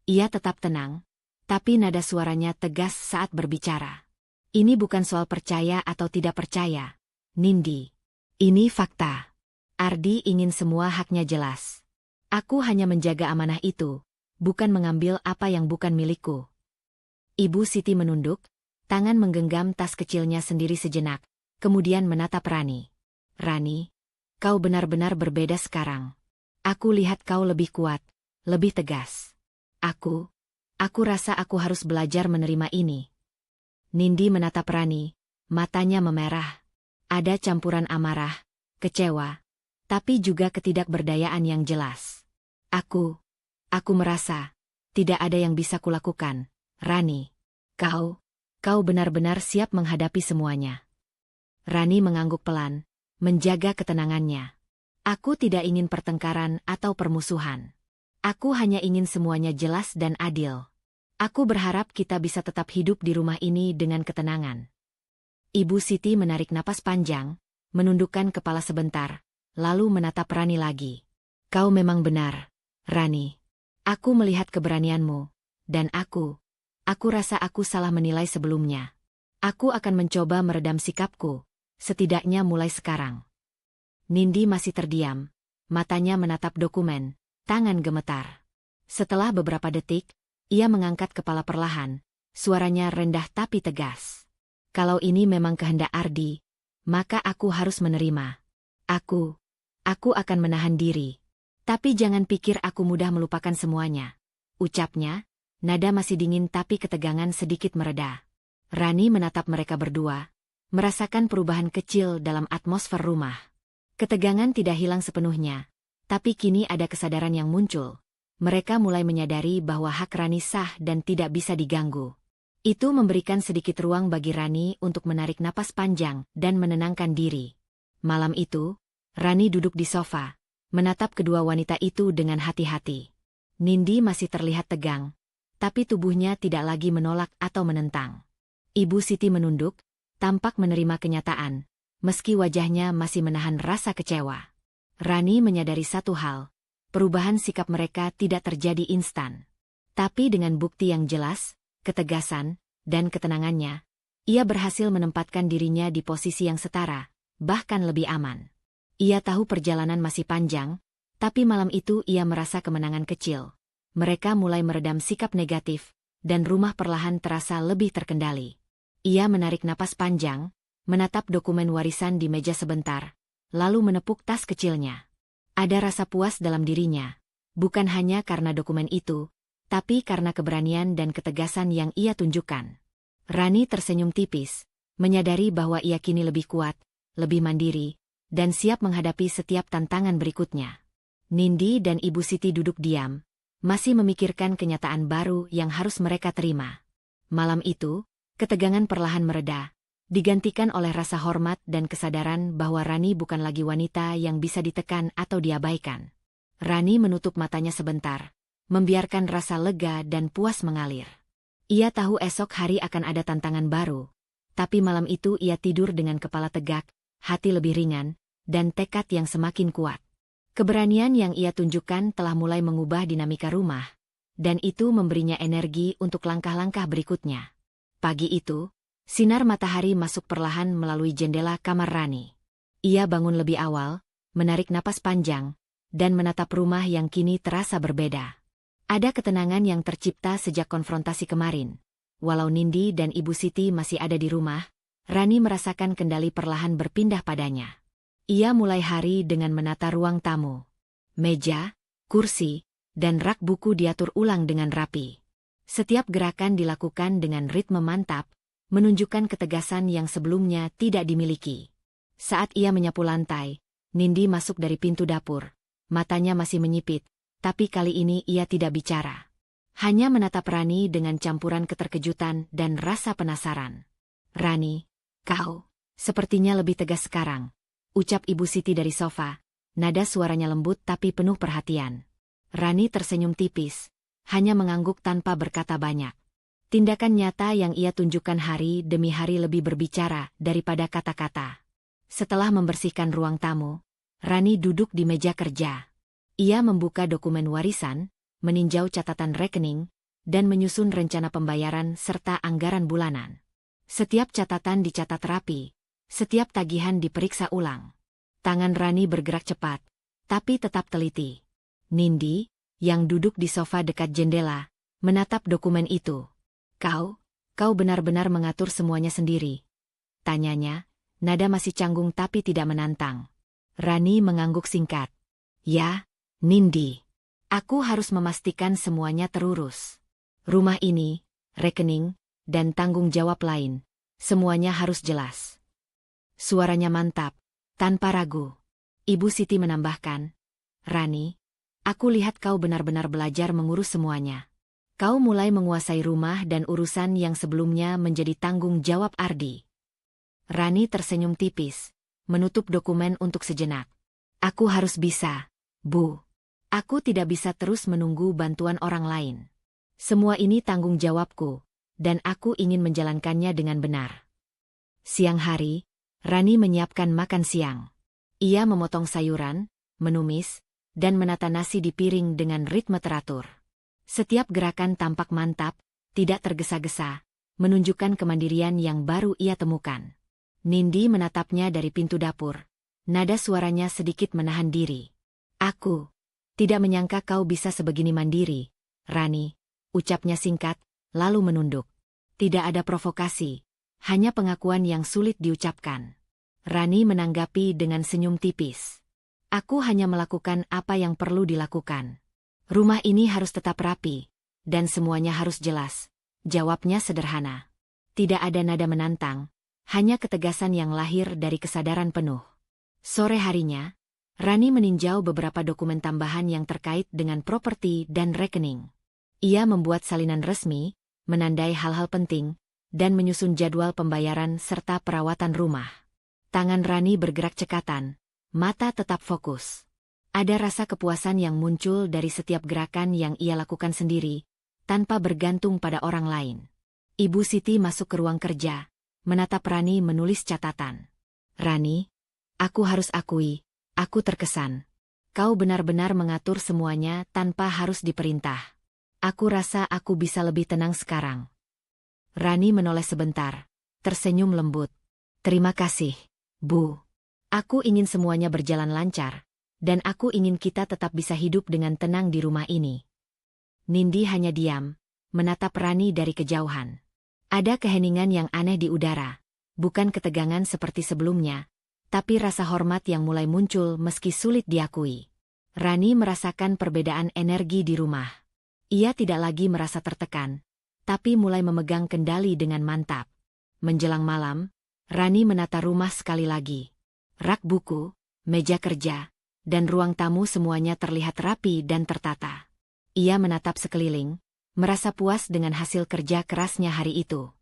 Ia tetap tenang, tapi nada suaranya tegas saat berbicara. Ini bukan soal percaya atau tidak percaya, Nindi. Ini fakta. Ardi ingin semua haknya jelas. Aku hanya menjaga amanah itu, bukan mengambil apa yang bukan milikku. Ibu Siti menunduk, tangan menggenggam tas kecilnya sendiri sejenak, kemudian menatap Rani. Rani, kau benar-benar berbeda sekarang. Aku lihat kau lebih kuat, lebih tegas. Aku rasa aku harus belajar menerima ini. Nindi menatap Rani, matanya memerah. Ada campuran amarah, kecewa, tapi juga ketidakberdayaan yang jelas. Aku merasa, tidak ada yang bisa kulakukan, Rani. Kau benar-benar siap menghadapi semuanya. Rani mengangguk pelan, menjaga ketenangannya. Aku tidak ingin pertengkaran atau permusuhan. Aku hanya ingin semuanya jelas dan adil. Aku berharap kita bisa tetap hidup di rumah ini dengan ketenangan. Ibu Siti menarik napas panjang, menundukkan kepala sebentar, lalu menatap Rani lagi. Kau memang benar, Rani. Aku melihat keberanianmu, dan aku rasa aku salah menilai sebelumnya. Aku akan mencoba meredam sikapku, setidaknya mulai sekarang. Nindi masih terdiam, matanya menatap dokumen, tangan gemetar. Setelah beberapa detik, ia mengangkat kepala perlahan, suaranya rendah tapi tegas. Kalau ini memang kehendak Ardi, maka aku harus menerima. Aku akan menahan diri. Tapi jangan pikir aku mudah melupakan semuanya. Ucapnya, nada masih dingin tapi ketegangan sedikit mereda. Rani menatap mereka berdua, merasakan perubahan kecil dalam atmosfer rumah. Ketegangan tidak hilang sepenuhnya, tapi kini ada kesadaran yang muncul. Mereka mulai menyadari bahwa hak Rani sah dan tidak bisa diganggu. Itu memberikan sedikit ruang bagi Rani untuk menarik napas panjang dan menenangkan diri. Malam itu, Rani duduk di sofa, menatap kedua wanita itu dengan hati-hati. Nindi masih terlihat tegang, tapi tubuhnya tidak lagi menolak atau menentang. Ibu Siti menunduk, tampak menerima kenyataan, meski wajahnya masih menahan rasa kecewa. Rani menyadari satu hal, perubahan sikap mereka tidak terjadi instan. Tapi dengan bukti yang jelas, ketegasan, dan ketenangannya, ia berhasil menempatkan dirinya di posisi yang setara, bahkan lebih aman. Ia tahu perjalanan masih panjang, tapi malam itu ia merasa kemenangan kecil. Mereka mulai meredam sikap negatif, dan rumah perlahan terasa lebih terkendali. Ia menarik napas panjang, menatap dokumen warisan di meja sebentar, lalu menepuk tas kecilnya. Ada rasa puas dalam dirinya, bukan hanya karena dokumen itu, tapi karena keberanian dan ketegasan yang ia tunjukkan. Rani tersenyum tipis, menyadari bahwa ia kini lebih kuat, lebih mandiri, dan siap menghadapi setiap tantangan berikutnya. Nindi dan Ibu Siti duduk diam, masih memikirkan kenyataan baru yang harus mereka terima. Malam itu, ketegangan perlahan mereda, digantikan oleh rasa hormat dan kesadaran bahwa Rani bukan lagi wanita yang bisa ditekan atau diabaikan. Rani menutup matanya sebentar, membiarkan rasa lega dan puas mengalir. Ia tahu esok hari akan ada tantangan baru, tapi malam itu ia tidur dengan kepala tegak, hati lebih ringan, dan tekad yang semakin kuat. Keberanian yang ia tunjukkan telah mulai mengubah dinamika rumah, dan itu memberinya energi untuk langkah-langkah berikutnya. Pagi itu, sinar matahari masuk perlahan melalui jendela kamar Rani. Ia bangun lebih awal, menarik napas panjang, dan menatap rumah yang kini terasa berbeda. Ada ketenangan yang tercipta sejak konfrontasi kemarin. Walau Nindi dan Ibu Siti masih ada di rumah, Rani merasakan kendali perlahan berpindah padanya. Ia mulai hari dengan menata ruang tamu. Meja, kursi, dan rak buku diatur ulang dengan rapi. Setiap gerakan dilakukan dengan ritme mantap, menunjukkan ketegasan yang sebelumnya tidak dimiliki. Saat ia menyapu lantai, Nindi masuk dari pintu dapur. Matanya masih menyipit, tapi kali ini ia tidak bicara. Hanya menatap Rani dengan campuran keterkejutan dan rasa penasaran. "Rani, kau sepertinya lebih tegas sekarang," ucap Ibu Siti dari sofa, nada suaranya lembut tapi penuh perhatian. Rani tersenyum tipis, hanya mengangguk tanpa berkata banyak. Tindakan nyata yang ia tunjukkan hari demi hari lebih berbicara daripada kata-kata. Setelah membersihkan ruang tamu, Rani duduk di meja kerja. Ia membuka dokumen warisan, meninjau catatan rekening, dan menyusun rencana pembayaran serta anggaran bulanan. Setiap catatan dicatat rapi. Setiap tagihan diperiksa ulang. Tangan Rani bergerak cepat, tapi tetap teliti. Nindi, yang duduk di sofa dekat jendela, menatap dokumen itu. Kau benar-benar mengatur semuanya sendiri?" tanyanya, nada masih canggung tapi tidak menantang. Rani mengangguk singkat. "Ya, Nindi. Aku harus memastikan semuanya terurus. Rumah ini, rekening, dan tanggung jawab lain, semuanya harus jelas." Suaranya mantap, tanpa ragu. Ibu Siti menambahkan, "Rani, aku lihat kau benar-benar belajar mengurus semuanya. Kau mulai menguasai rumah dan urusan yang sebelumnya menjadi tanggung jawab Ardi." Rani tersenyum tipis, menutup dokumen untuk sejenak. "Aku harus bisa, Bu. Aku tidak bisa terus menunggu bantuan orang lain. Semua ini tanggung jawabku, dan aku ingin menjalankannya dengan benar." Siang hari, Rani menyiapkan makan siang. Ia memotong sayuran, menumis, dan menata nasi di piring dengan ritme teratur. Setiap gerakan tampak mantap, tidak tergesa-gesa, menunjukkan kemandirian yang baru ia temukan. Nindi menatapnya dari pintu dapur. Nada suaranya sedikit menahan diri. "Aku tidak menyangka kau bisa sebegini mandiri, Rani," ucapnya singkat, lalu menunduk. Tidak ada provokasi. Hanya pengakuan yang sulit diucapkan. Rani menanggapi dengan senyum tipis. "Aku hanya melakukan apa yang perlu dilakukan. Rumah ini harus tetap rapi, dan semuanya harus jelas," jawabnya sederhana. Tidak ada nada menantang, hanya ketegasan yang lahir dari kesadaran penuh. Sore harinya, Rani meninjau beberapa dokumen tambahan yang terkait dengan properti dan rekening. Ia membuat salinan resmi, menandai hal-hal penting, dan menyusun jadwal pembayaran serta perawatan rumah. Tangan Rani bergerak cekatan, mata tetap fokus. Ada rasa kepuasan yang muncul dari setiap gerakan yang ia lakukan sendiri, tanpa bergantung pada orang lain. Ibu Siti masuk ke ruang kerja, menatap Rani menulis catatan. "Rani, aku harus akui, aku terkesan. Kau benar-benar mengatur semuanya tanpa harus diperintah. Aku rasa aku bisa lebih tenang sekarang." Rani menoleh sebentar, tersenyum lembut. "Terima kasih, Bu. Aku ingin semuanya berjalan lancar, dan aku ingin kita tetap bisa hidup dengan tenang di rumah ini." Nindi hanya diam, menatap Rani dari kejauhan. Ada keheningan yang aneh di udara, bukan ketegangan seperti sebelumnya, tapi rasa hormat yang mulai muncul meski sulit diakui. Rani merasakan perbedaan energi di rumah. Ia tidak lagi merasa tertekan, tapi mulai memegang kendali dengan mantap. Menjelang malam, Rani menata rumah sekali lagi. Rak buku, meja kerja, dan ruang tamu semuanya terlihat rapi dan tertata. Ia menatap sekeliling, merasa puas dengan hasil kerja kerasnya hari itu.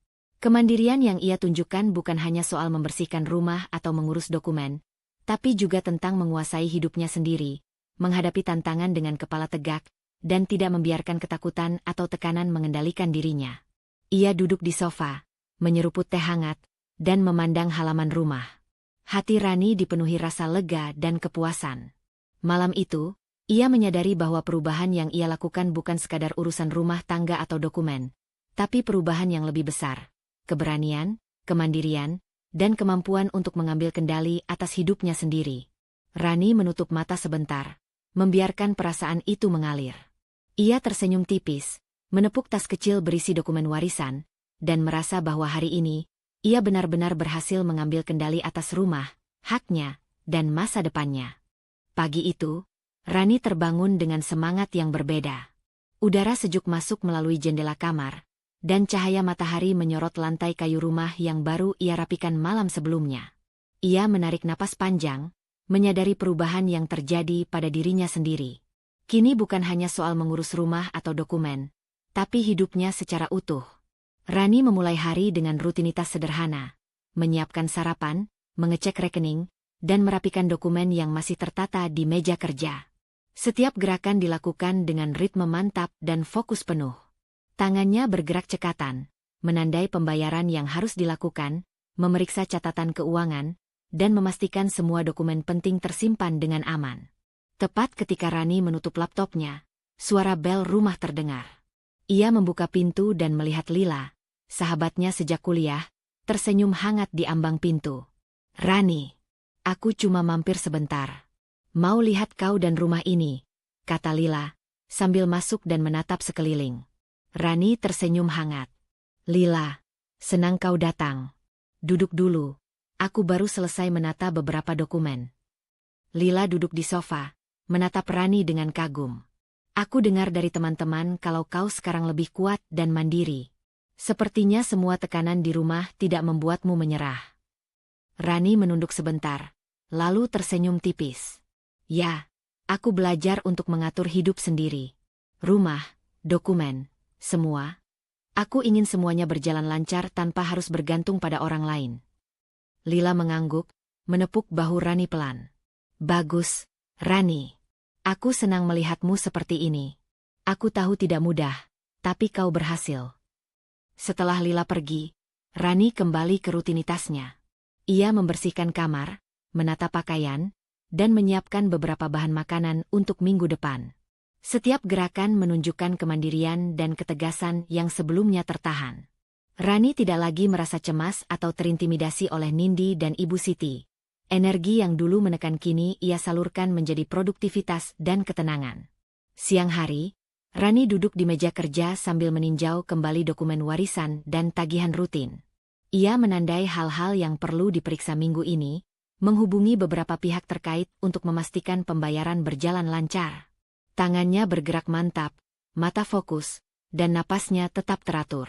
Kemandirian yang ia tunjukkan bukan hanya soal membersihkan rumah atau mengurus dokumen, tapi juga tentang menguasai hidupnya sendiri, menghadapi tantangan dengan kepala tegak, dan tidak membiarkan ketakutan atau tekanan mengendalikan dirinya. Ia duduk di sofa, menyeruput teh hangat, dan memandang halaman rumah. Hati Rani dipenuhi rasa lega dan kepuasan. Malam itu, ia menyadari bahwa perubahan yang ia lakukan bukan sekadar urusan rumah tangga atau dokumen, tapi perubahan yang lebih besar. Keberanian, kemandirian, dan kemampuan untuk mengambil kendali atas hidupnya sendiri. Rani menutup mata sebentar, membiarkan perasaan itu mengalir. Ia tersenyum tipis, menepuk tas kecil berisi dokumen warisan, dan merasa bahwa hari ini, ia benar-benar berhasil mengambil kendali atas rumah, haknya, dan masa depannya. Pagi itu, Rani terbangun dengan semangat yang berbeda. Udara sejuk masuk melalui jendela kamar, dan cahaya matahari menyorot lantai kayu rumah yang baru ia rapikan malam sebelumnya. Ia menarik napas panjang, menyadari perubahan yang terjadi pada dirinya sendiri. Kini bukan hanya soal mengurus rumah atau dokumen, tapi hidupnya secara utuh. Rani memulai hari dengan rutinitas sederhana, menyiapkan sarapan, mengecek rekening, dan merapikan dokumen yang masih tertata di meja kerja. Setiap gerakan dilakukan dengan ritme mantap dan fokus penuh. Tangannya bergerak cekatan, menandai pembayaran yang harus dilakukan, memeriksa catatan keuangan, dan memastikan semua dokumen penting tersimpan dengan aman. Tepat ketika Rani menutup laptopnya, suara bel rumah terdengar. Ia membuka pintu dan melihat Lila, sahabatnya sejak kuliah, tersenyum hangat di ambang pintu. "Rani, aku cuma mampir sebentar. Mau lihat kau dan rumah ini," kata Lila, sambil masuk dan menatap sekeliling. Rani tersenyum hangat. "Lila, senang kau datang. Duduk dulu, aku baru selesai menata beberapa dokumen." Lila duduk di sofa, menatap Rani dengan kagum. "Aku dengar dari teman-teman kalau kau sekarang lebih kuat dan mandiri. Sepertinya semua tekanan di rumah tidak membuatmu menyerah." Rani menunduk sebentar, lalu tersenyum tipis. "Ya, aku belajar untuk mengatur hidup sendiri. Rumah, dokumen, semua. Aku ingin semuanya berjalan lancar tanpa harus bergantung pada orang lain." Lila mengangguk, menepuk bahu Rani pelan. "Bagus, Rani. Aku senang melihatmu seperti ini. Aku tahu tidak mudah, tapi kau berhasil." Setelah Lila pergi, Rani kembali ke rutinitasnya. Ia membersihkan kamar, menata pakaian, dan menyiapkan beberapa bahan makanan untuk minggu depan. Setiap gerakan menunjukkan kemandirian dan ketegasan yang sebelumnya tertahan. Rani tidak lagi merasa cemas atau terintimidasi oleh Nindi dan Ibu Siti. Energi yang dulu menekan kini ia salurkan menjadi produktivitas dan ketenangan. Siang hari, Rani duduk di meja kerja sambil meninjau kembali dokumen warisan dan tagihan rutin. Ia menandai hal-hal yang perlu diperiksa minggu ini, menghubungi beberapa pihak terkait untuk memastikan pembayaran berjalan lancar. Tangannya bergerak mantap, mata fokus, dan napasnya tetap teratur.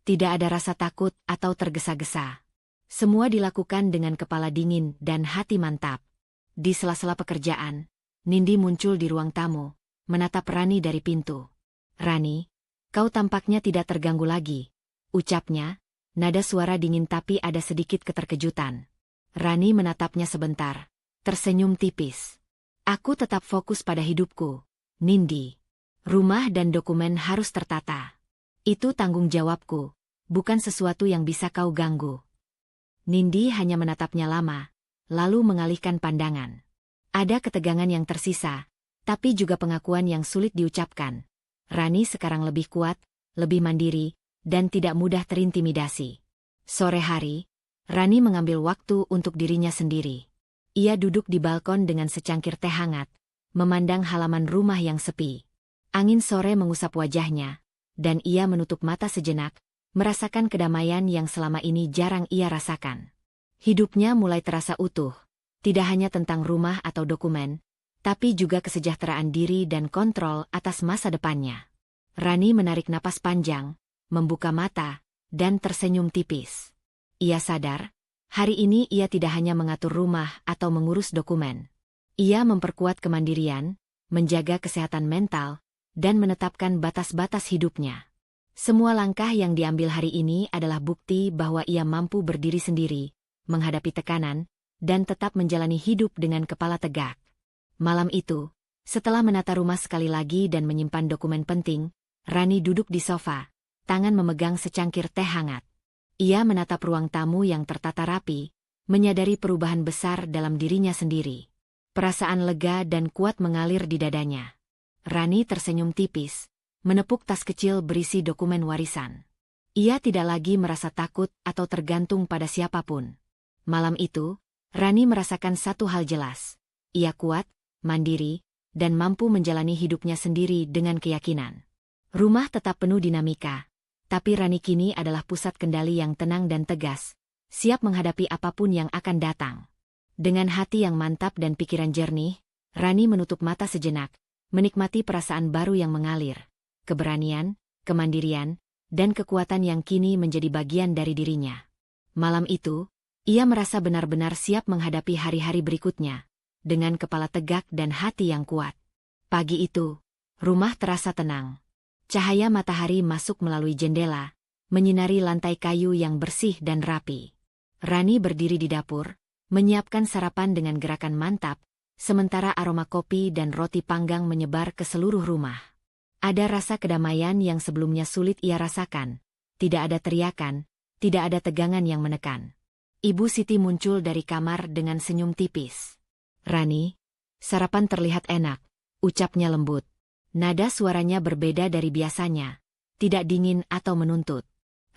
Tidak ada rasa takut atau tergesa-gesa. Semua dilakukan dengan kepala dingin dan hati mantap. Di sela-sela pekerjaan, Nindi muncul di ruang tamu, menatap Rani dari pintu. "Rani, kau tampaknya tidak terganggu lagi," ucapnya, nada suara dingin tapi ada sedikit keterkejutan. Rani menatapnya sebentar, tersenyum tipis. "Aku tetap fokus pada hidupku, Nindi. Rumah dan dokumen harus tertata. Itu tanggung jawabku, bukan sesuatu yang bisa kau ganggu." Nindi hanya menatapnya lama, lalu mengalihkan pandangan. Ada ketegangan yang tersisa, tapi juga pengakuan yang sulit diucapkan. Rani sekarang lebih kuat, lebih mandiri, dan tidak mudah terintimidasi. Sore hari, Rani mengambil waktu untuk dirinya sendiri. Ia duduk di balkon dengan secangkir teh hangat, memandang halaman rumah yang sepi. Angin sore mengusap wajahnya, dan ia menutup mata sejenak, merasakan kedamaian yang selama ini jarang ia rasakan. Hidupnya mulai terasa utuh, tidak hanya tentang rumah atau dokumen, tapi juga kesejahteraan diri dan kontrol atas masa depannya. Rani menarik napas panjang, membuka mata, dan tersenyum tipis. Ia sadar, Hari ini ia tidak hanya mengatur rumah atau mengurus dokumen. Ia memperkuat kemandirian, menjaga kesehatan mental, dan menetapkan batas-batas hidupnya. Semua langkah yang diambil hari ini adalah bukti bahwa ia mampu berdiri sendiri, menghadapi tekanan, dan tetap menjalani hidup dengan kepala tegak. Malam itu, setelah menata rumah sekali lagi dan menyimpan dokumen penting, Rani duduk di sofa, tangan memegang secangkir teh hangat. Ia menatap ruang tamu yang tertata rapi, menyadari perubahan besar dalam dirinya sendiri. Perasaan lega dan kuat mengalir di dadanya. Rani tersenyum tipis, menepuk tas kecil berisi dokumen warisan. Ia tidak lagi merasa takut atau tergantung pada siapapun. Malam itu, Rani merasakan satu hal jelas. Ia kuat, mandiri, dan mampu menjalani hidupnya sendiri dengan keyakinan. Rumah tetap penuh dinamika, tapi Rani kini adalah pusat kendali yang tenang dan tegas, siap menghadapi apapun yang akan datang. Dengan hati yang mantap dan pikiran jernih, Rani menutup mata sejenak, menikmati perasaan baru yang mengalir. Keberanian, kemandirian, dan kekuatan yang kini menjadi bagian dari dirinya. Malam itu, ia merasa benar-benar siap menghadapi hari-hari berikutnya, dengan kepala tegak dan hati yang kuat. Pagi itu, rumah terasa tenang. Cahaya matahari masuk melalui jendela, menyinari lantai kayu yang bersih dan rapi. Rani berdiri di dapur, menyiapkan sarapan dengan gerakan mantap, sementara aroma kopi dan roti panggang menyebar ke seluruh rumah. Ada rasa kedamaian yang sebelumnya sulit ia rasakan. Tidak ada teriakan, tidak ada tegangan yang menekan. Ibu Siti muncul dari kamar dengan senyum tipis. "Rani, sarapan terlihat enak," ucapnya lembut. Nada suaranya berbeda dari biasanya, tidak dingin atau menuntut.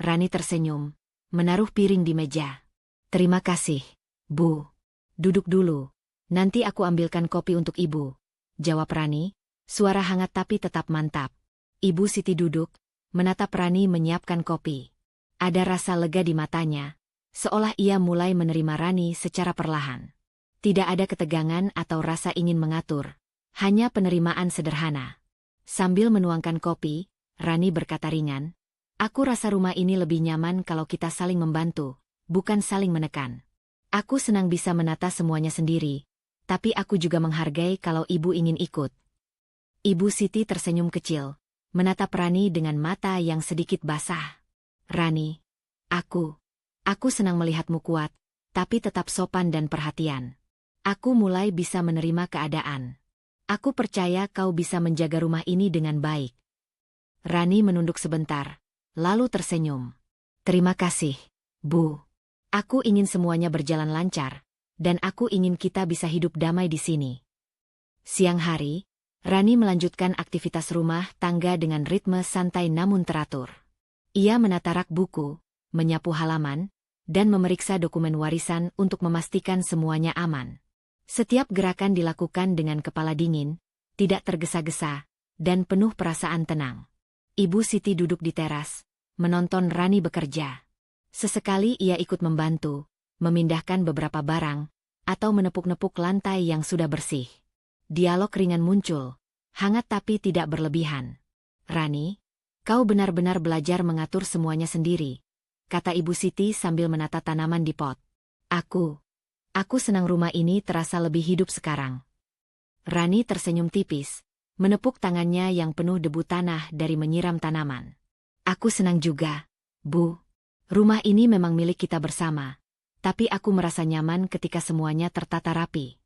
Rani tersenyum, menaruh piring di meja. "Terima kasih, Bu. Duduk dulu, nanti aku ambilkan kopi untuk Ibu," jawab Rani. Suara hangat tapi tetap mantap. Ibu Siti duduk, menatap Rani menyiapkan kopi. Ada rasa lega di matanya, seolah ia mulai menerima Rani secara perlahan. Tidak ada ketegangan atau rasa ingin mengatur, hanya penerimaan sederhana. Sambil menuangkan kopi, Rani berkata ringan, "Aku rasa rumah ini lebih nyaman kalau kita saling membantu, bukan saling menekan. Aku senang bisa menata semuanya sendiri, tapi aku juga menghargai kalau Ibu ingin ikut." Ibu Siti tersenyum kecil, menatap Rani dengan mata yang sedikit basah. "Rani, aku senang melihatmu kuat, tapi tetap sopan dan perhatian. Aku mulai bisa menerima keadaan. Aku percaya kau bisa menjaga rumah ini dengan baik." Rani menunduk sebentar, lalu tersenyum. "Terima kasih, Bu. Aku ingin semuanya berjalan lancar, dan aku ingin kita bisa hidup damai di sini." Siang hari, Rani melanjutkan aktivitas rumah tangga dengan ritme santai namun teratur. Ia menata rak buku, menyapu halaman, dan memeriksa dokumen warisan untuk memastikan semuanya aman. Setiap gerakan dilakukan dengan kepala dingin, tidak tergesa-gesa, dan penuh perasaan tenang. Ibu Siti duduk di teras, menonton Rani bekerja. Sesekali ia ikut membantu, memindahkan beberapa barang, atau menepuk-nepuk lantai yang sudah bersih. Dialog ringan muncul, hangat tapi tidak berlebihan. "Rani, kau benar-benar belajar mengatur semuanya sendiri," kata Ibu Siti sambil menata tanaman di pot. Aku senang rumah ini terasa lebih hidup sekarang." Rani tersenyum tipis, menepuk tangannya yang penuh debu tanah dari menyiram tanaman. "Aku senang juga, Bu. Rumah ini memang milik kita bersama, tapi aku merasa nyaman ketika semuanya tertata rapi."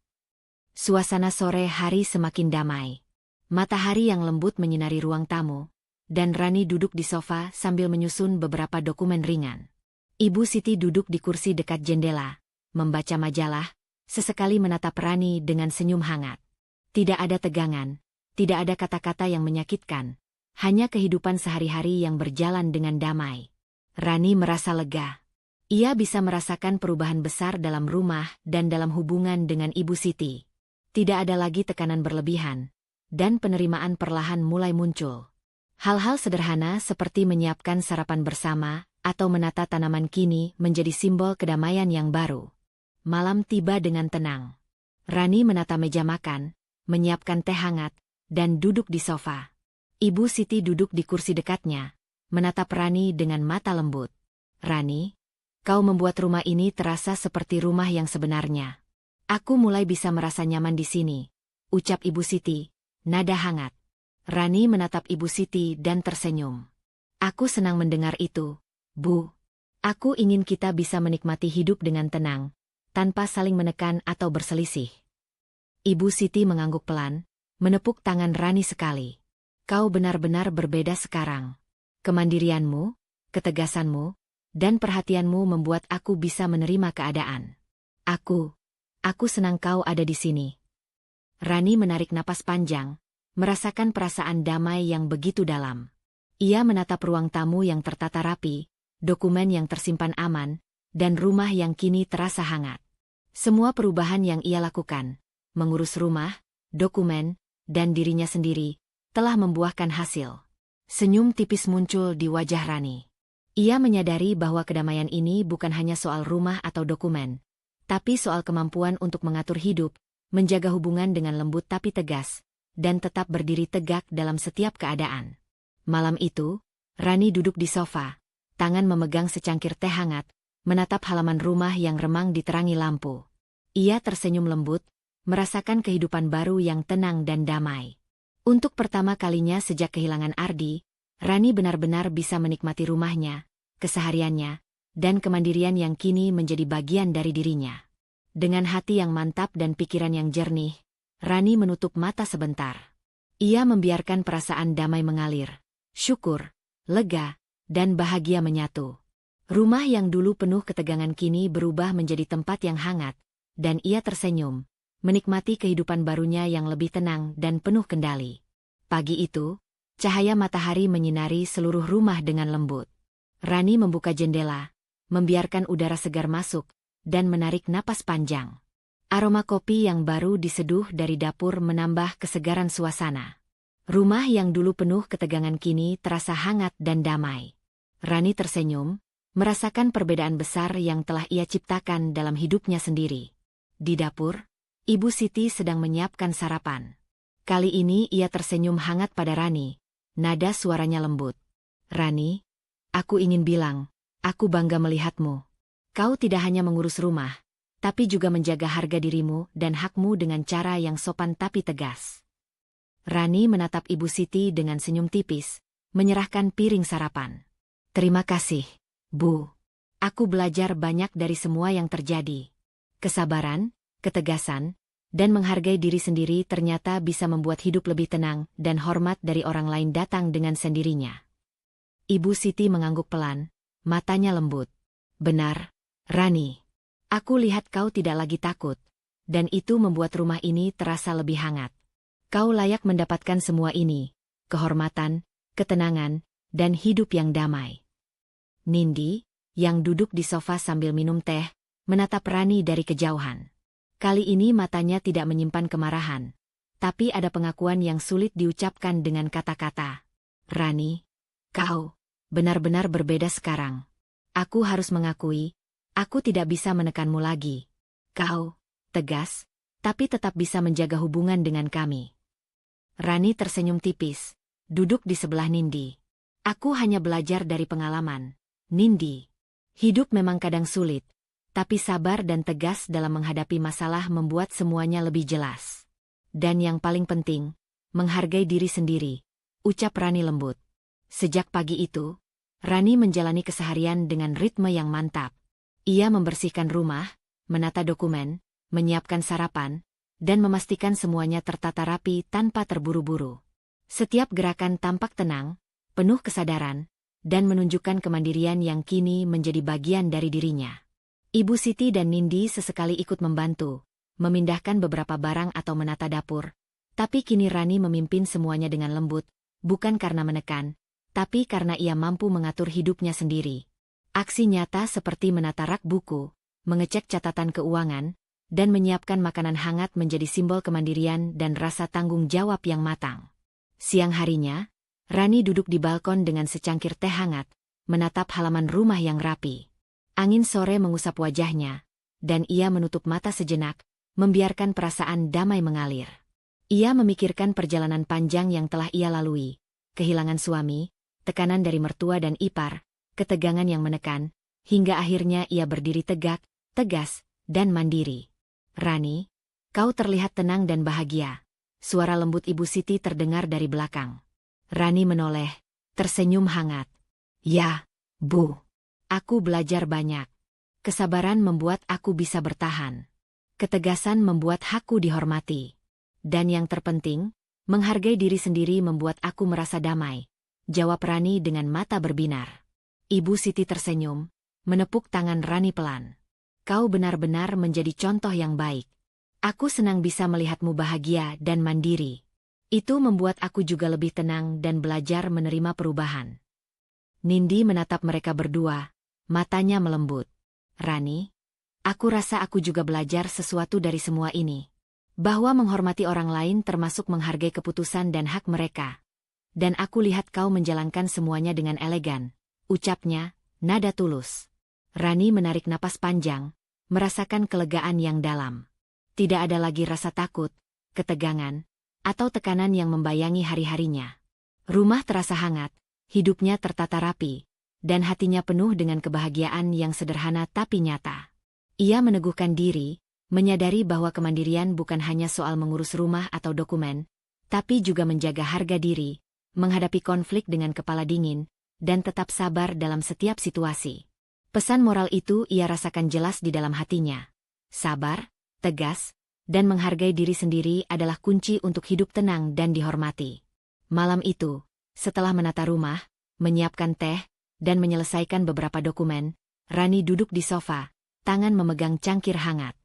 Suasana sore hari semakin damai. Matahari yang lembut menyinari ruang tamu, dan Rani duduk di sofa sambil menyusun beberapa dokumen ringan. Ibu Siti duduk di kursi dekat jendela, membaca majalah, sesekali menatap Rani dengan senyum hangat. Tidak ada tegangan, tidak ada kata-kata yang menyakitkan, hanya kehidupan sehari-hari yang berjalan dengan damai. Rani merasa lega. Ia bisa merasakan perubahan besar dalam rumah dan dalam hubungan dengan Ibu Siti. Tidak ada lagi tekanan berlebihan, dan penerimaan perlahan mulai muncul. Hal-hal sederhana seperti menyiapkan sarapan bersama atau menata tanaman kini menjadi simbol kedamaian yang baru. Malam tiba dengan tenang. Rani menata meja makan, menyiapkan teh hangat, dan duduk di sofa. Ibu Siti duduk di kursi dekatnya, menatap Rani dengan mata lembut. "Rani, Kau membuat rumah ini terasa seperti rumah yang sebenarnya. Aku mulai bisa merasa nyaman di sini, ucap Ibu Siti, nada hangat. Rani menatap Ibu Siti dan tersenyum. Aku senang mendengar itu, Bu. Aku ingin kita bisa menikmati hidup dengan tenang, tanpa saling menekan atau berselisih. Ibu Siti mengangguk pelan, menepuk tangan Rani sekali. Kau benar-benar berbeda sekarang. Kemandirianmu, ketegasanmu, dan perhatianmu membuat aku bisa menerima keadaan. Aku senang kau ada di sini. Rani menarik napas panjang, merasakan perasaan damai yang begitu dalam. Ia menatap ruang tamu yang tertata rapi, dokumen yang tersimpan aman, dan rumah yang kini terasa hangat. Semua perubahan yang ia lakukan, mengurus rumah, dokumen, dan dirinya sendiri, telah membuahkan hasil. Senyum tipis muncul di wajah Rani. Ia menyadari bahwa kedamaian ini bukan hanya soal rumah atau dokumen, tapi soal kemampuan untuk mengatur hidup, menjaga hubungan dengan lembut tapi tegas, dan tetap berdiri tegak dalam setiap keadaan. Malam itu, Rani duduk di sofa, tangan memegang secangkir teh hangat, menatap halaman rumah yang remang diterangi lampu. Ia tersenyum lembut, merasakan kehidupan baru yang tenang dan damai. Untuk pertama kalinya sejak kehilangan Ardi, Rani benar-benar bisa menikmati rumahnya, kesehariannya, dan kemandirian yang kini menjadi bagian dari dirinya. Dengan hati yang mantap dan pikiran yang jernih, Rani menutup mata sebentar. Ia membiarkan perasaan damai mengalir, syukur, lega, dan bahagia menyatu. Rumah yang dulu penuh ketegangan kini berubah menjadi tempat yang hangat, dan ia tersenyum, menikmati kehidupan barunya yang lebih tenang dan penuh kendali. Pagi itu, cahaya matahari menyinari seluruh rumah dengan lembut. Rani membuka jendela, membiarkan udara segar masuk, dan menarik napas panjang. Aroma kopi yang baru diseduh dari dapur menambah kesegaran suasana. Rumah yang dulu penuh ketegangan kini terasa hangat dan damai. Rani tersenyum, merasakan perbedaan besar yang telah ia ciptakan dalam hidupnya sendiri. Di dapur, Ibu Siti sedang menyiapkan sarapan. Kali ini ia tersenyum hangat pada Rani. Nada suaranya lembut. Rani, aku ingin bilang, aku bangga melihatmu. Kau tidak hanya mengurus rumah, tapi juga menjaga harga dirimu dan hakmu dengan cara yang sopan tapi tegas. Rani menatap Ibu Siti dengan senyum tipis, menyerahkan piring sarapan. Terima kasih, Bu. Aku belajar banyak dari semua yang terjadi. Kesabaran, ketegasan, dan menghargai diri sendiri ternyata bisa membuat hidup lebih tenang dan hormat dari orang lain datang dengan sendirinya. Ibu Siti mengangguk pelan, matanya lembut. Benar, Rani. Aku lihat kau tidak lagi takut, dan itu membuat rumah ini terasa lebih hangat. Kau layak mendapatkan semua ini, kehormatan, ketenangan, dan hidup yang damai. Nindi, yang duduk di sofa sambil minum teh, menatap Rani dari kejauhan. Kali ini matanya tidak menyimpan kemarahan, tapi ada pengakuan yang sulit diucapkan dengan kata-kata. Rani, kau benar-benar berbeda sekarang. Aku harus mengakui, aku tidak bisa menekanmu lagi. Kau tegas, tapi tetap bisa menjaga hubungan dengan kami. Rani tersenyum tipis, duduk di sebelah Nindi. Aku hanya belajar dari pengalaman, Nindi. Hidup memang kadang sulit, tapi sabar dan tegas dalam menghadapi masalah membuat semuanya lebih jelas. Dan yang paling penting, menghargai diri sendiri, ucap Rani lembut. Sejak pagi itu, Rani menjalani keseharian dengan ritme yang mantap. Ia membersihkan rumah, menata dokumen, menyiapkan sarapan, dan memastikan semuanya tertata rapi tanpa terburu-buru. Setiap gerakan tampak tenang, penuh kesadaran, dan menunjukkan kemandirian yang kini menjadi bagian dari dirinya. Ibu Siti dan Nindi sesekali ikut membantu, memindahkan beberapa barang atau menata dapur, tapi kini Rani memimpin semuanya dengan lembut, bukan karena menekan, tapi karena ia mampu mengatur hidupnya sendiri. Aksi nyata seperti menata rak buku, mengecek catatan keuangan, dan menyiapkan makanan hangat menjadi simbol kemandirian dan rasa tanggung jawab yang matang. Siang harinya, Rani duduk di balkon dengan secangkir teh hangat, menatap halaman rumah yang rapi. Angin sore mengusap wajahnya, dan ia menutup mata sejenak, membiarkan perasaan damai mengalir. Ia memikirkan perjalanan panjang yang telah ia lalui, kehilangan suami, tekanan dari mertua dan ipar, ketegangan yang menekan, hingga akhirnya ia berdiri tegak, tegas, dan mandiri. "Rani, kau terlihat tenang dan bahagia." Suara lembut Ibu Siti terdengar dari belakang. Rani menoleh, tersenyum hangat. "Ya, Bu. Aku belajar banyak. Kesabaran membuat aku bisa bertahan. Ketegasan membuat aku dihormati. Dan yang terpenting, menghargai diri sendiri membuat aku merasa damai," jawab Rani dengan mata berbinar. Ibu Siti tersenyum, menepuk tangan Rani pelan. "Kau benar-benar menjadi contoh yang baik. Aku senang bisa melihatmu bahagia dan mandiri. Itu membuat aku juga lebih tenang dan belajar menerima perubahan." Nindi menatap mereka berdua, matanya melembut. "Rani, aku rasa aku juga belajar sesuatu dari semua ini. Bahwa menghormati orang lain termasuk menghargai keputusan dan hak mereka. Dan aku lihat kau menjalankan semuanya dengan elegan," ucapnya, nada tulus. Rani menarik napas panjang, merasakan kelegaan yang dalam. Tidak ada lagi rasa takut, ketegangan, atau tekanan yang membayangi hari-harinya. Rumah terasa hangat, hidupnya tertata rapi, dan hatinya penuh dengan kebahagiaan yang sederhana tapi nyata. Ia meneguhkan diri, menyadari bahwa kemandirian bukan hanya soal mengurus rumah atau dokumen, tapi juga menjaga harga diri, menghadapi konflik dengan kepala dingin, dan tetap sabar dalam setiap situasi. Pesan moral itu ia rasakan jelas di dalam hatinya. Sabar, tegas, dan menghargai diri sendiri adalah kunci untuk hidup tenang dan dihormati. Malam itu, setelah menata rumah, menyiapkan teh, dan menyelesaikan beberapa dokumen, Rani duduk di sofa, tangan memegang cangkir hangat.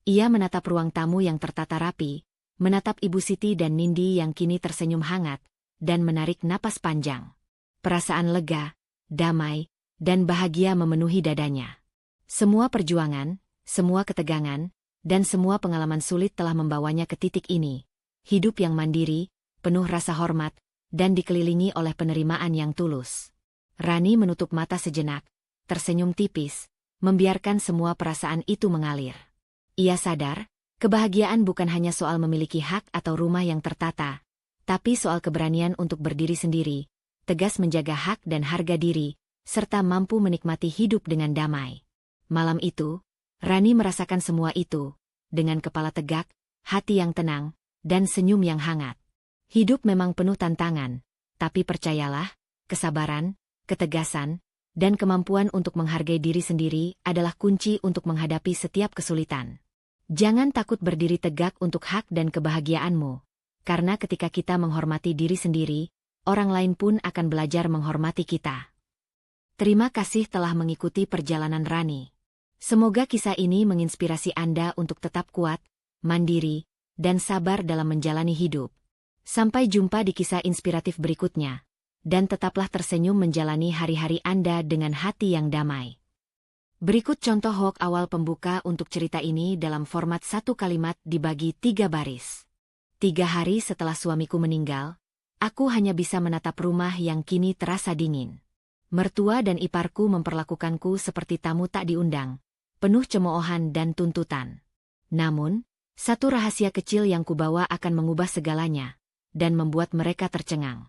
Ia menatap ruang tamu yang tertata rapi, menatap Ibu Siti dan Nindi yang kini tersenyum hangat, dan menarik napas panjang. Perasaan lega, damai, dan bahagia memenuhi dadanya. Semua perjuangan, semua ketegangan, dan semua pengalaman sulit telah membawanya ke titik ini. Hidup yang mandiri, penuh rasa hormat, dan dikelilingi oleh penerimaan yang tulus. Rani menutup mata sejenak, tersenyum tipis, membiarkan semua perasaan itu mengalir. Ia sadar, kebahagiaan bukan hanya soal memiliki hak atau rumah yang tertata, tapi soal keberanian untuk berdiri sendiri, tegas menjaga hak dan harga diri, serta mampu menikmati hidup dengan damai. Malam itu, Rani merasakan semua itu, dengan kepala tegak, hati yang tenang, dan senyum yang hangat. Hidup memang penuh tantangan, tapi percayalah, kesabaran, ketegasan, dan kemampuan untuk menghargai diri sendiri adalah kunci untuk menghadapi setiap kesulitan. Jangan takut berdiri tegak untuk hak dan kebahagiaanmu, karena ketika kita menghormati diri sendiri, orang lain pun akan belajar menghormati kita. Terima kasih telah mengikuti perjalanan Rani. Semoga kisah ini menginspirasi Anda untuk tetap kuat, mandiri, dan sabar dalam menjalani hidup. Sampai jumpa di kisah inspiratif berikutnya, dan tetaplah tersenyum menjalani hari-hari Anda dengan hati yang damai. Berikut contoh hoax awal pembuka untuk cerita ini dalam format satu kalimat dibagi 3 baris. 3 hari setelah suamiku meninggal, aku hanya bisa menatap rumah yang kini terasa dingin. Mertua dan iparku memperlakukanku seperti tamu tak diundang, penuh cemoohan dan tuntutan. Namun, satu rahasia kecil yang kubawa akan mengubah segalanya, dan membuat mereka tercengang.